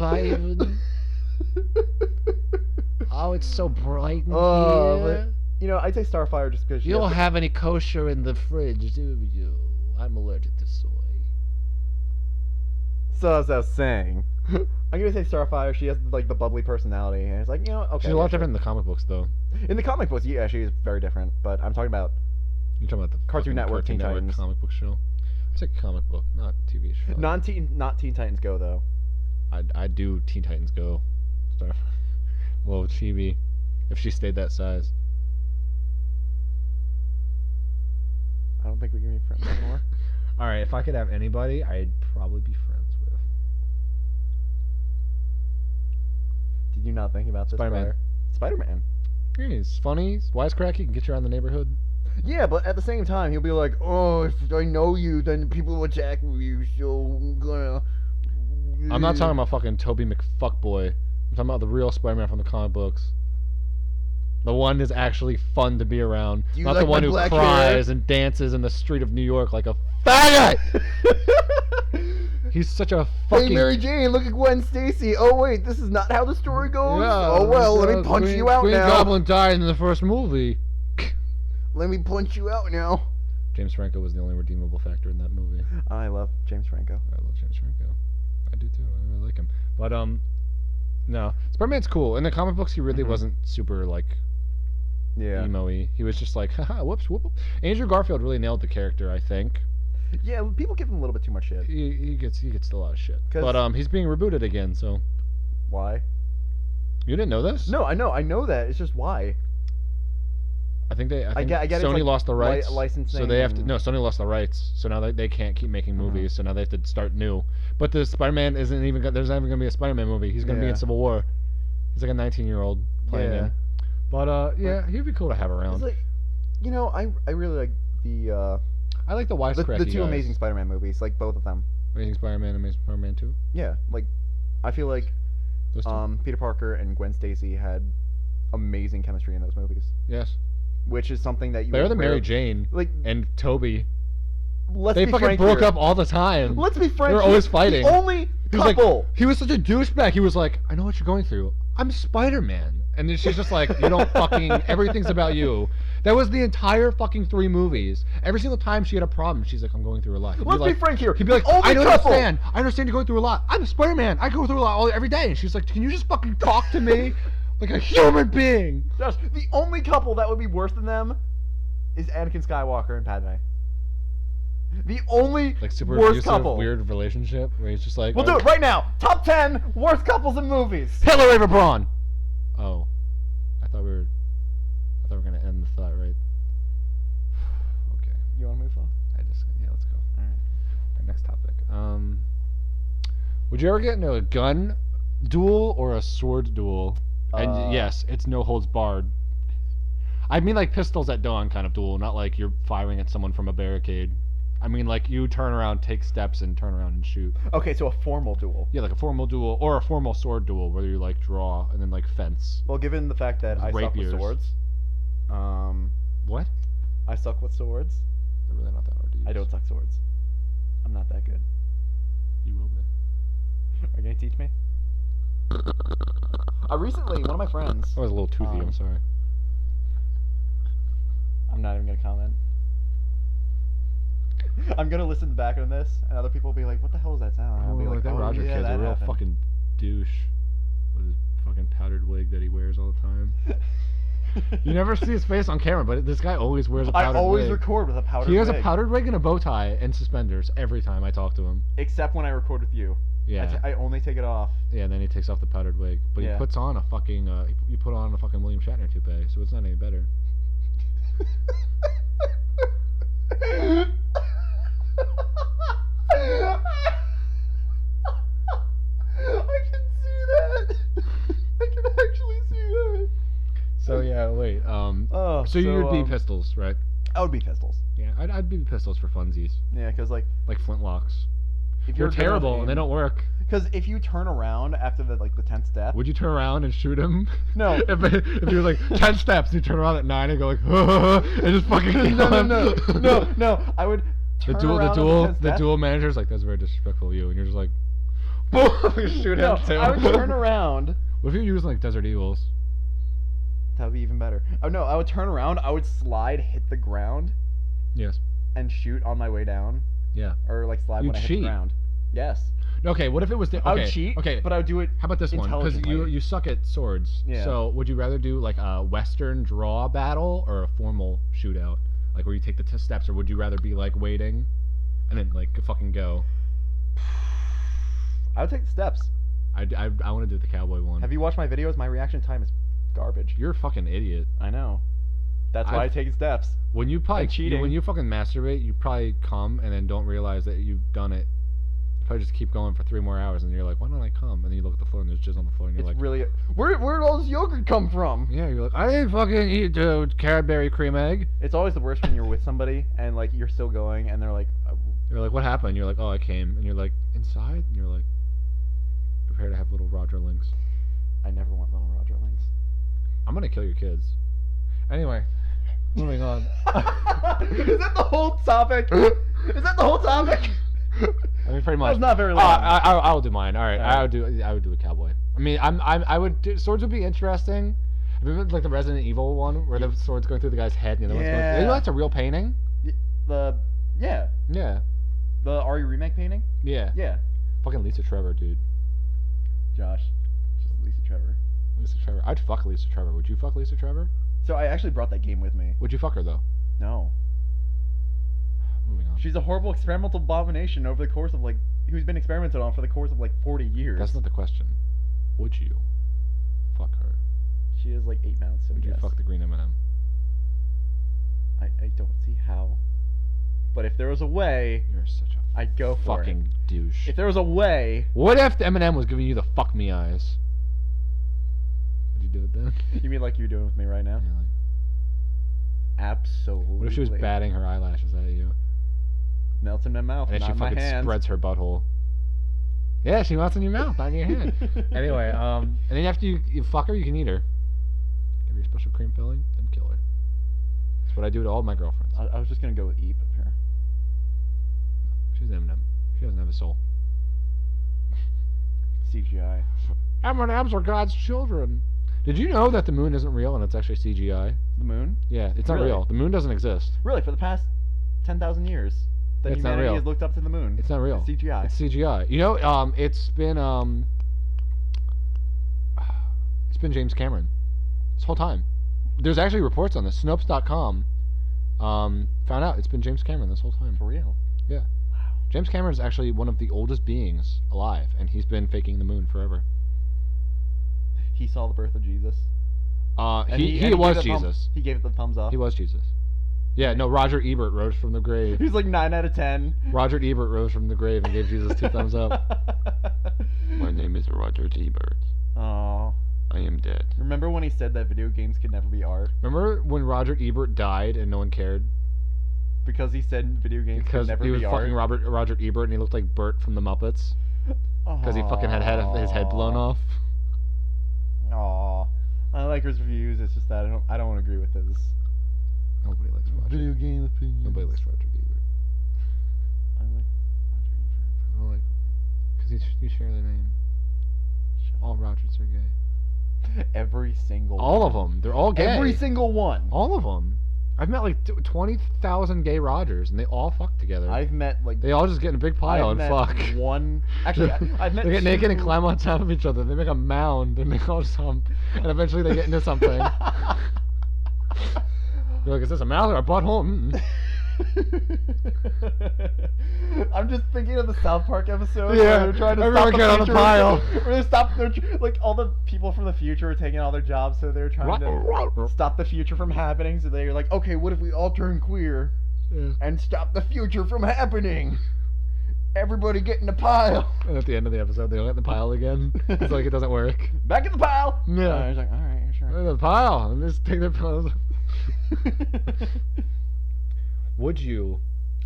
Oh, it's so bright in here. You know, I'd say Starfire just because You don't have any kosher in the fridge, do you? I'm allergic to soy. So as I was saying, I'm gonna say Starfire. She has like the bubbly personality, and it's like, you know, okay. She's a lot different in the comic books, though. In the comic books, yeah, she is very different. But I'm talking about You're talking about the Cartoon Network Teen Titans comic book show. I said comic book, not TV show. not Teen Titans Go though. I do Teen Titans Go. Starfire. Well, Chibi, if she stayed that size. I don't think we can be friends anymore. All right, if I could have anybody, I'd probably be friends with Did you not think about this? Spider-Man. Spider-Man. He's funny, he's wisecracky, can get you around the neighborhood. Yeah, but at the same time, he'll be like, "Oh, if I know you, then people will attack you, so I'm gonna." I'm not talking about fucking Toby McFuckboy. I'm talking about the real Spider-Man from the comic books. The one is actually fun to be around. Do you Not like the one my who black cries hair? and dances in the street of New York like a faggot! He's such a fucking... Hey, Mary Jane, look at Gwen Stacy. Oh, wait, this is not how the story goes? Yeah, Oh, well, let me punch you out Green now. Goblin died in the first movie. Let me punch you out now. James Franco was the only redeemable factor in that movie. I love James Franco. I love James Franco. I do too. I really like him. But no, Spider-Man's cool. In the comic books, he really wasn't super like Yeah. emo-y. He was just like, haha, whoops, whoop. Andrew Garfield really nailed the character, I think. Yeah, people give him a little bit too much shit. He gets a lot of shit. But he's being rebooted again, so Why? you didn't know this? No, I know that. It's just why. I think I get it's Sony like lost the rights, licensing. so they have to. No, Sony lost the rights, so now they can't keep making movies. So now they have to start new. But the Spider-Man isn't even. There's not even gonna be a Spider-Man movie. He's gonna be in Civil War. He's like a 19-year-old playing him. But yeah, he'd be cool to have around. It's like, you know, I really like the I like the wisecracky the two guys. Amazing Spider-Man movies, like both of them. Amazing Spider-Man, Amazing Spider-Man 2. Yeah, like I feel like Those two. Peter Parker and Gwen Stacy had amazing chemistry in those movies, Yes. which is something that you Better would than Mary Jane like. and Toby. Let's They be fucking frank broke here. up all the time. Let's be frank. They're here. always fighting. The only He was couple. like, he was such a douchebag. He was like, I know what you're going through. I'm Spider-Man. And then she's just like, you don't fucking, everything's about you. That was the entire fucking 3 movies. Every single time she had a problem, she's like, I'm going through a lot. Let's be frank here. He'd be like, The only I couple- understand. I understand you're going through a lot. I'm Spider-Man. I go through a lot every day. And she's like, can you just fucking talk to me like a human being? Josh, the only couple that would be worse than them is Anakin Skywalker and Padme. The only Like super worst abusive, couple. weird relationship where he's just like, We'll do it right now. Top 10 worst couples in movies. Hitler Ava Braun. Oh, I thought we were gonna end the thought right. Okay, You want to move on? let's go. All right. All right, next topic. Would you ever get into a gun duel or a sword duel? And yes, it's no holds barred. I mean like pistols at dawn kind of duel, not like you're firing at someone from a barricade. I mean like you turn around, take steps, and turn around and shoot. Okay, so a formal duel. Yeah, like a formal duel or a formal sword duel, where you like draw and then like fence. Well, given the fact that I suck with Rapiers. swords, What? I suck with swords. They're really not that hard to use. I don't suck swords. I'm not that good. You will be. Are you gonna teach me? Recently, one of my friends. That was a little toothy. I'm sorry. I'm not even gonna comment. I'm gonna listen back on this, and other people will be like, "What the hell is that sound?" And I'll be like, that "Oh Roger yeah, kid's that a real happened." fucking douche with his fucking powdered wig that he wears all the time. You never see his face on camera, but this guy always wears a powdered wig. I always record with a powdered wig. He has a powdered wig and a bow tie and suspenders every time I talk to him. Except when I record with you. Yeah. I only take it off. Yeah, and then he takes off the powdered wig. But he puts on a fucking, you put on a fucking William Shatner toupee, so it's not any better. I can see that. I can actually see that. So yeah, wait. So you would be pistols, right? I would be pistols. Yeah, I'd be pistols for funsies. Yeah, because like flintlocks. If They're terrible and they don't work. Because if you turn around after the 10th step, would you turn around and shoot him? No. if he was like 10 steps, you turn around at 9 and go like, and just fucking kill him. No. I would turn around the duel manager's like, that's very disrespectful of you, and you're just like, boom, shoot him too. I would turn around. What if you're using like Desert Eagles? That would be even better. Oh no, I would turn around. I would slide, hit the ground. Yes. And shoot on my way down. Yeah. Or like slide when I hit the ground. Yes. Okay, what if it was I would cheat. Okay, but I would do it. How about this one? Because you suck at swords. Yeah. So would you rather do like a Western draw battle or a formal shootout, like where you take the steps, or would you rather be like waiting, and then like fucking go? I would take the steps. I want to do the cowboy one. Have you watched my videos? My reaction time is garbage. You're a fucking idiot. I know. That's why I take steps. When you probably when you fucking masturbate, you probably come and then don't realize that you've done it. You probably just keep going for 3 more hours, and you're like, why don't I come? And then you look at the floor and there's jizz on the floor, and you're like, really where did all this yogurt come from? Yeah, you're like, I didn't fucking eat carrot berry cream egg. It's always the worst when you're with somebody and like you're still going, and they're like, you're like, what happened? You're like, oh, I came, and you're like, inside, and you're like, prepare to have little Roger links. I never want little Roger links. I'm gonna kill your kids. Anyway, moving on. Is that the whole topic? Is that the whole topic? I mean, pretty much. That's not very long. I'll do mine. All right, I would do a cowboy. I mean, I would do, swords would be interesting. Have you been like the Resident Evil one where the sword's going through the guy's head and the other one's going? You know that's a real painting. Yeah. The RE remake painting. Yeah. Fucking Lisa Trevor, dude. Josh, just Lisa Trevor. Lisa Trevor. I'd fuck Lisa Trevor. Would you fuck Lisa Trevor? So I actually brought that game with me. Would you fuck her though? No. Moving on. She's a horrible experimental abomination over the course of who's been experimented on for the course of 40 years. That's not the question. Would you fuck her? She has 8 mouths. So would you fuck the green M&M? I don't see how. But if there was a way, you're such a I'd go for fucking douche. If there was a way. What if the M&M was giving you the fuck me eyes? Would you do it then? You mean like you're doing with me right now? Yeah, absolutely. What if she was batting her eyelashes at you? Melts in my mouth, and then not she in my fucking hands. spreads her butthole. Yeah, she melts in your mouth, not in your hand. Anyway, and then after you fuck her, you can eat her. Give her a special cream filling, then kill her. That's what I do to all my girlfriends. I was just gonna go with eat, but here. She's an M&M. She doesn't have a soul. CGI. M&Ms are God's children. Did you know that the moon isn't real and it's actually CGI? The moon? Yeah, it's not real. The moon doesn't exist. Really? For the past 10,000 years, that it's humanity not real. has looked up to the moon. It's not real. It's CGI. It's CGI. You know, it's been James Cameron this whole time. There's actually reports on this. Snopes.com found out it's been James Cameron this whole time. For real? Yeah. Wow. James Cameron is actually one of the oldest beings alive, and he's been faking the moon forever. He saw the birth of Jesus. He was Jesus. He gave it the thumbs up. He was Jesus. Yeah, no, Roger Ebert rose from the grave. He was like 9 out of 10. Roger Ebert rose from the grave and gave Jesus 2 thumbs up. My name is Roger Ebert. Oh. I am dead. Remember when he said that video games could never be art? Remember when Roger Ebert died and no one cared? Because he said video games could never be art? Because he was fucking Roger Ebert and he looked like Bert from the Muppets. Because he fucking had his head blown off. Aw. I like his reviews, it's just that I don't agree with his. Nobody likes Roger. Video game opinions. Nobody likes Roger Ebert. I like Roger Ebert. I don't like because you share the name. All Rogers are gay. Every single all one. Of them. They're all gay. Every single one. All of them. I've met like 20,000 gay Rogers, and they all fuck together. I've met like They all just get in a big pile I've and met fuck. one. Actually, I've met They get naked and two- climb on top of each other. They make a mound and they all just hump, and eventually they get into something. You're like, is this a mouth or a butthole? Mm-mm. I'm just thinking of the South Park episode Yeah, where they're trying to everyone stop get on the future. pile. Where they stop, like all the people from the future are taking all their jobs, so they're trying to stop the future from happening. So they're like, okay, what if we all turn queer Yeah. and stop the future from happening? Everybody get in the pile. And at the end of the episode, they don't get in the pile again. It's like it doesn't work. Back in the pile. Yeah. He's like, all right, In sure. the pile, and just take their piles. Would you?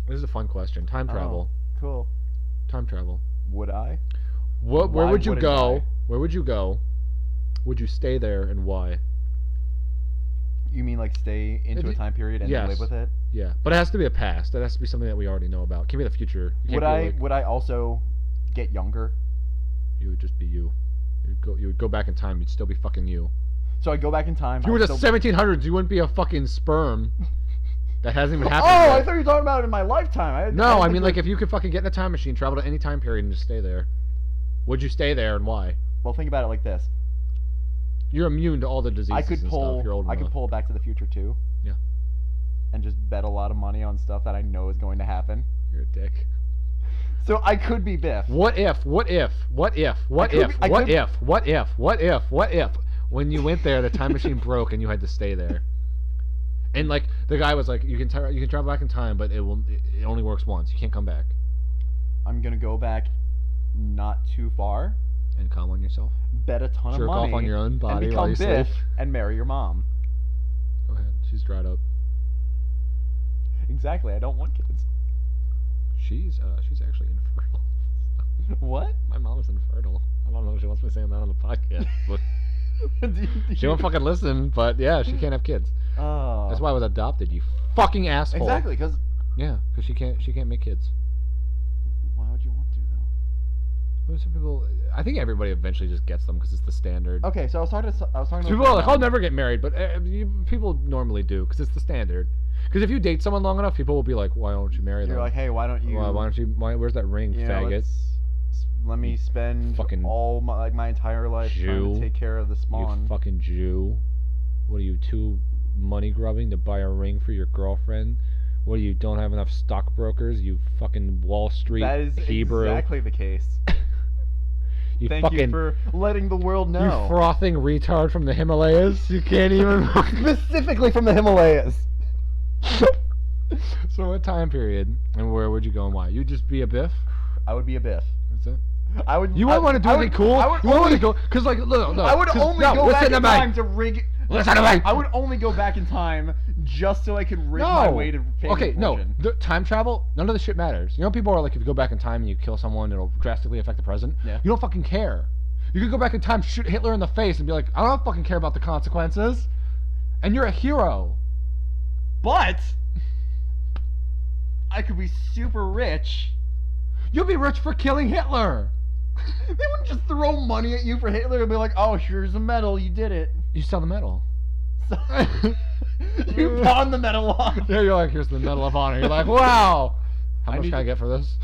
This is a fun question. Time travel. Oh, cool. Time travel. Would I? What? Where Why would you wouldn't go? I? Where would you go? Would you stay there, and why? You mean like stay into a time period and Yes. live with it? Yeah, but it has to be a past. It has to be something that we already know about. It can't be the future. You can't Would be I? like- Would I also get younger? You would just be you. You would go back in time. You'd still be fucking you. So I go back in time. If you were I'd the still- 1700s, you wouldn't be a fucking sperm. That hasn't even happened. Oh, yet. I thought you were talking about it in my lifetime. No, I think mean like if you could fucking get in a time machine, travel to any time period, and just stay there. Would you stay there, and why? Well, think about it like this. You're immune to all the diseases I could and pull. stuff. You're old I could enough. pull Back to the Future too. Yeah. And just bet a lot of money on stuff that I know is going to happen. You're a dick. So I could be Biff. What if? What if? What if? What could if? be- I What could- if? What if? What if? What if? When you went there, the time machine broke and you had to stay there. And like the guy was like, you can travel back in time, but it only works once. You can't come back. I'm gonna go back, not too far. And come on yourself. Bet a ton Jerk of money. off on your own body and while become you Biff sleep. and marry your mom. Go ahead. She's dried up. Exactly. I don't want kids. She's actually infertile. What? My mom is infertile. I don't know if she wants me saying that on the podcast, but she won't fucking listen. But yeah, she can't have kids. Oh. That's why I was adopted. You fucking asshole. Exactly, because Yeah, because she can't make kids. why would you want to though? Well, some people, I think everybody eventually just gets them because it's the standard. Okay, so I was talking to People are like, I'll never get married, but people normally do because it's the standard. Because if you date someone long enough, people will be like, why don't you marry them? You're like, hey, why don't you? Why don't you? Where's that ring, you know, faggot? let me spend fucking all my entire life trying Jew. to take care of the spawn. You fucking Jew. What are you, too money grubbing to buy a ring for your girlfriend? What are you, don't have enough stockbrokers? You fucking Wall Street That is Hebrew. exactly the case. You Thank fucking, you for letting the world you know. frothing retard from the Himalayas. You can't even. Specifically from the Himalayas. So what time period and where would you go and why? You'd just be a Biff? I would be a Biff. That's it? I would. You wouldn't want to do I anything would- cool? I would You wouldn't want to only- go, because like, no. I would 'cause- only no, go back listen in to me. time to rig. Listen to me. I would only go back in time just so I could rig my way to fame Okay, and no. fortune. Time travel, none of this shit matters. You know, people are like, if you go back in time and you kill someone, it'll drastically affect the present. Yeah. You don't fucking care. You could go back in time, shoot Hitler in the face, and be like, I don't fucking care about the consequences. And you're a hero. But I could be super rich. You'll be rich for killing Hitler. They wouldn't just throw money at you for Hitler and be like, "Oh, here's a medal, you did it." You sell the medal. So, you pawn the medal off. Yeah, you're like, here's the Medal of Honor. You're like, wow. How I much need can I to- get for this?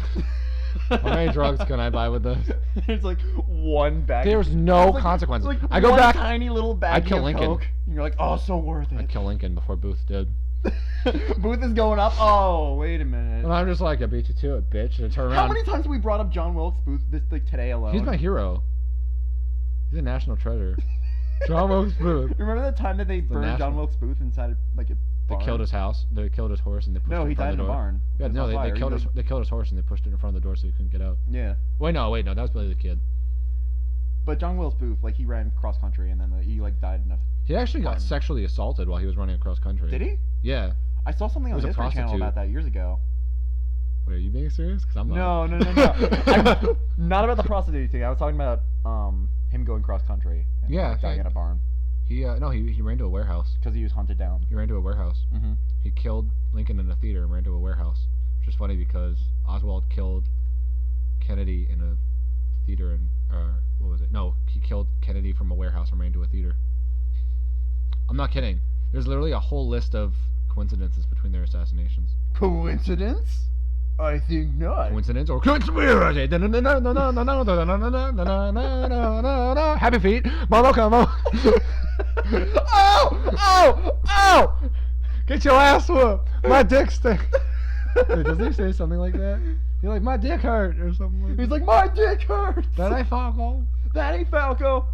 How many drugs can I buy with this? There's like one bag. There's no It's consequences. It's like I go one back. tiny little bag I'd kill of Lincoln. Coke, and you're like, "Oh, so worth I'd it." kill Lincoln before Booth did. Booth is going up. Oh, wait a minute. And I'm just like, I beat you to it, bitch. And I turn around. How many times have we brought up John Wilkes Booth this like today alone? He's my hero. He's a national treasure. John Wilkes Booth. Remember the time that they burned national- John Wilkes Booth inside of, like a They barn? killed his house. They killed his horse and they pushed No, it he in front died of in the a door. barn. Yeah, It was no, on they fire. killed He his was- they killed his horse and they pushed it in front of the door so he couldn't get out. Yeah, Wait, no, that was Billy the Kid. but John Wilkes Booth, like he ran cross country and then he like died in a. He actually got Barn. sexually assaulted while he was running across country. Did he? Yeah. I saw something He on was the a History Channel prostitute. about that years ago. Wait, are you being serious? Because I'm not. No. Not about the prostitute thing. I was talking about him going cross country. And, Yeah, like, dying yeah. in a barn He ran to a warehouse. because he was hunted down. He ran to a warehouse. Mm-hmm. He killed Lincoln in a theater and ran to a warehouse. Which is funny because Oswald killed Kennedy in a theater and what was it? No, he killed Kennedy from a warehouse and ran to a theater. I'm not kidding. There's literally a whole list of coincidences between their assassinations. Coincidence? I think not. Coincidence or conspiracy? Happy feet, mama come on. Oh! Get your ass whooped. My dick stink. Wait, doesn't he say something like that? He's like, my dick hurt or something like that. He's like, my dick hurts. That ain't Falco. That ain't Falco.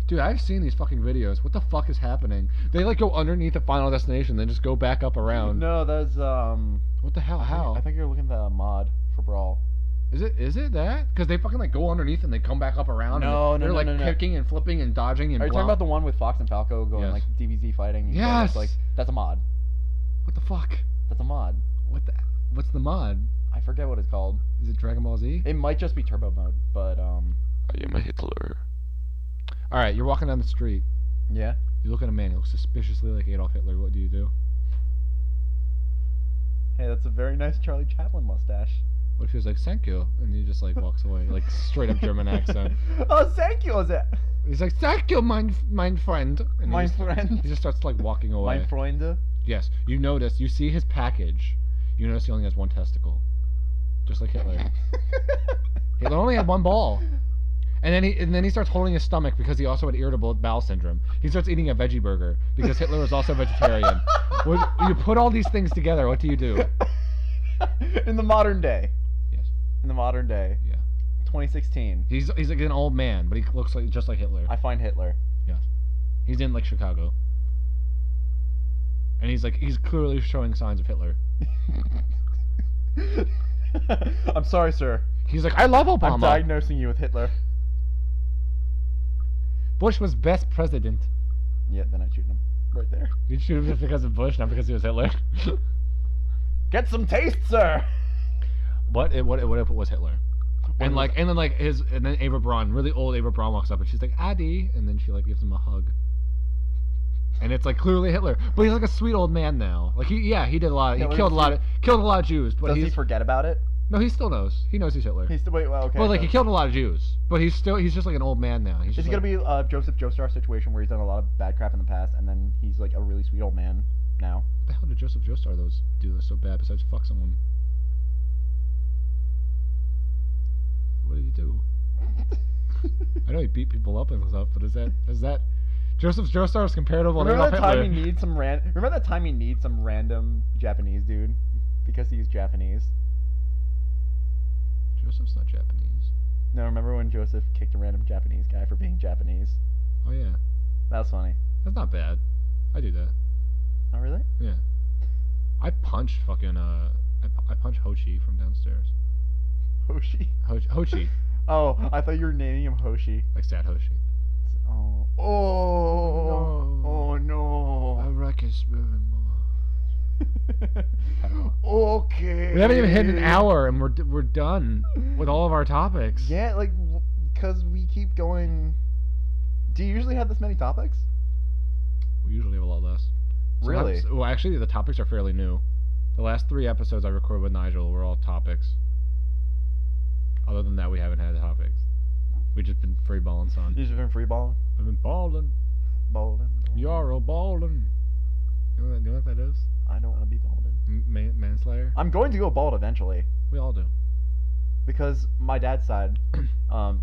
Dude, I've seen these fucking videos. What the fuck is happening? They like go underneath the final destination, then just go back up around. No, that's What the hell? How? I think you're looking at the mod for Brawl. Is it that? Because they fucking like go underneath and they come back up around. No, and no, they're no, like no, no. kicking and flipping and dodging and. Are you talking about the one with Fox and Falco going Yes. like DBZ fighting? And Yes. Like that's a mod. What the fuck? That's a mod. What's the mod? I forget what it's called. Is it Dragon Ball Z? It might just be turbo mode, but I am a Hitler. All right, you're walking down the street. yeah. You look at a man. He looks suspiciously like Adolf Hitler. What do you do? Hey, that's a very nice Charlie Chaplin mustache. What if he was like, thank you, and he just like walks away, like straight up German accent. Oh, thank you, is it? He's like, thank you, mein friend. And Mein he just, friend. He just starts like walking away. Mein Freunde. Yes, you notice. You see his package. You notice he only has one testicle, just like Hitler. Hitler only had one ball. And then he starts holding his stomach because he also had irritable bowel syndrome. He starts eating a veggie burger because Hitler was also vegetarian. When you put all these things together, what do you do? In the modern day. Yes. In the modern day. Yeah. 2016. He's like an old man, but he looks like just like Hitler. I find Hitler. Yes. He's in like Chicago. And he's clearly showing signs of Hitler. I'm sorry, sir. He's like, I love Obama. I'm diagnosing you with Hitler. Bush was best president. Yeah, then I shoot him. Right there. You'd shoot him just because of Bush, not because he was Hitler. Get some taste, sir! What if it was Hitler? And then Ava Braun, really old Ava Braun walks up and she's like, Adi, and then she like gives him a hug. And it's like clearly Hitler, but he's like a sweet old man now. Like he did a lot. He killed a lot of Jews, but Does he forget about it? No, he still knows. He knows he's Hitler. He's still wait. Well, okay. Well, like he killed a lot of Jews, but he's just like an old man now. Is he gonna be a Joseph Joestar situation where he's done a lot of bad crap in the past, and then he's like a really sweet old man now? What the hell did Joseph Joestar do that's so bad besides fuck someone? What did he do? I know he beat people up and stuff, but is that Joseph Joestar is comparable to Adolf Hitler? Remember that time he needs some random Japanese dude because he's Japanese? Joseph's not Japanese. No, remember when Joseph kicked a random Japanese guy for being Japanese? Oh yeah, That was funny. that's not bad. I do that. Oh really? Yeah. I punched fucking I punched Hochi from downstairs. Hoshi? Hochi, Oh, I thought you were naming him Hoshi. like sad Hochi. Oh. Oh. No. Oh no. I reckon spirit more. Okay. We haven't even hit an hour, and we're done with all of our topics. Yeah, like, because we keep going. Do you usually have this many topics? We usually have a lot less. Really? Well, actually, the topics are fairly new. The last 3 episodes I recorded with Nigel were all topics. Other than that, we haven't had topics. We've just been free balling, son. You've just been free balling? I've been balling. Balling. You're a balling. You know what that is? I don't want to be balding. Manslayer? I'm going to go bald eventually. We all do. Because my dad's side,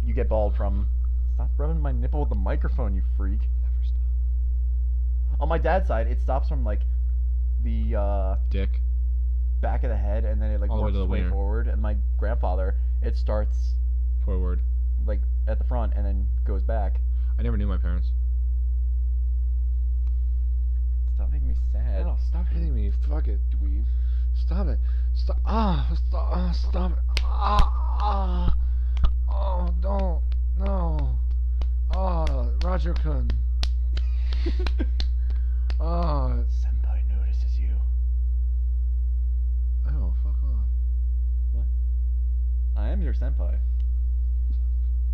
you get bald from. Stop rubbing my nipple with the microphone, you freak. Never stop. On my dad's side, it stops from like the Dick. back of the head, and then it like All the way works to the its way wiener. forward. And my grandfather, it starts Forward. like at the front and then goes back. I never knew my parents. Stop making me sad. Oh, stop hitting me. Fuck it, dweeb. Stop it. Stop. Stop it. Oh, don't. No. Roger Kun. Senpai notices you. Oh, fuck off. What? I am your senpai.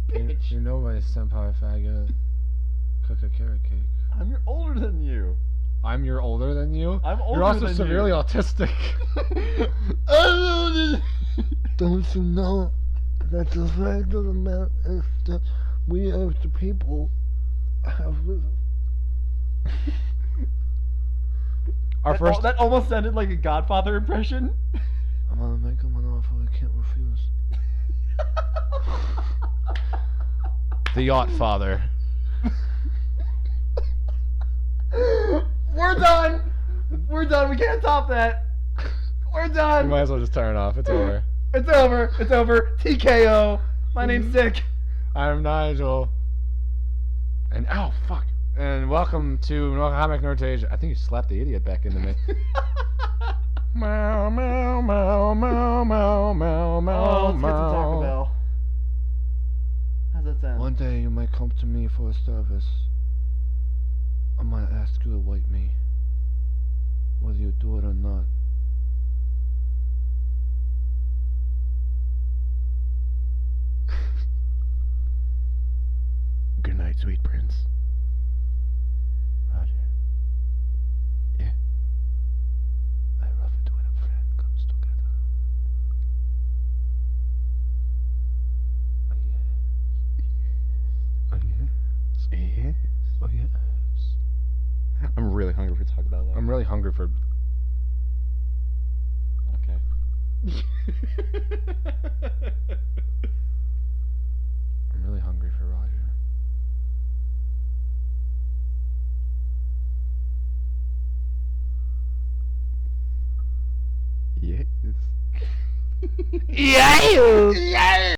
Bitch. You know my senpai faggot. Cook a carrot cake. I'm older than you. I'm you're older than you? I'm older You're also than severely you. autistic. Don't you know that the fact of the matter is that we as the people have Our first. That almost sounded like a Godfather impression. I'm gonna make him an offer I can't refuse. The Yacht Father. We're done. We're done. We can't top that. We're You done. might as well just turn it off. It's over. It's over. It's over. TKO. My name's Sik. I'm Nigel. And oh fuck. And welcome to Nerdtasia. I think you slapped the idiot back into me. Meow meow meow meow meow meow meow. Oh, let's get some Taco Bell. How's that sound? One day you might come to me for a service. I might ask you to wipe me. Whether you do it or not. Good night, sweet prince. Roger. Yeah. I love it when a friend comes together. Oh yes. Yes. Oh yes. I'm really hungry for Taco Bell. I'm really hungry for. Okay. I'm really hungry for Roger. Yes. Yeah.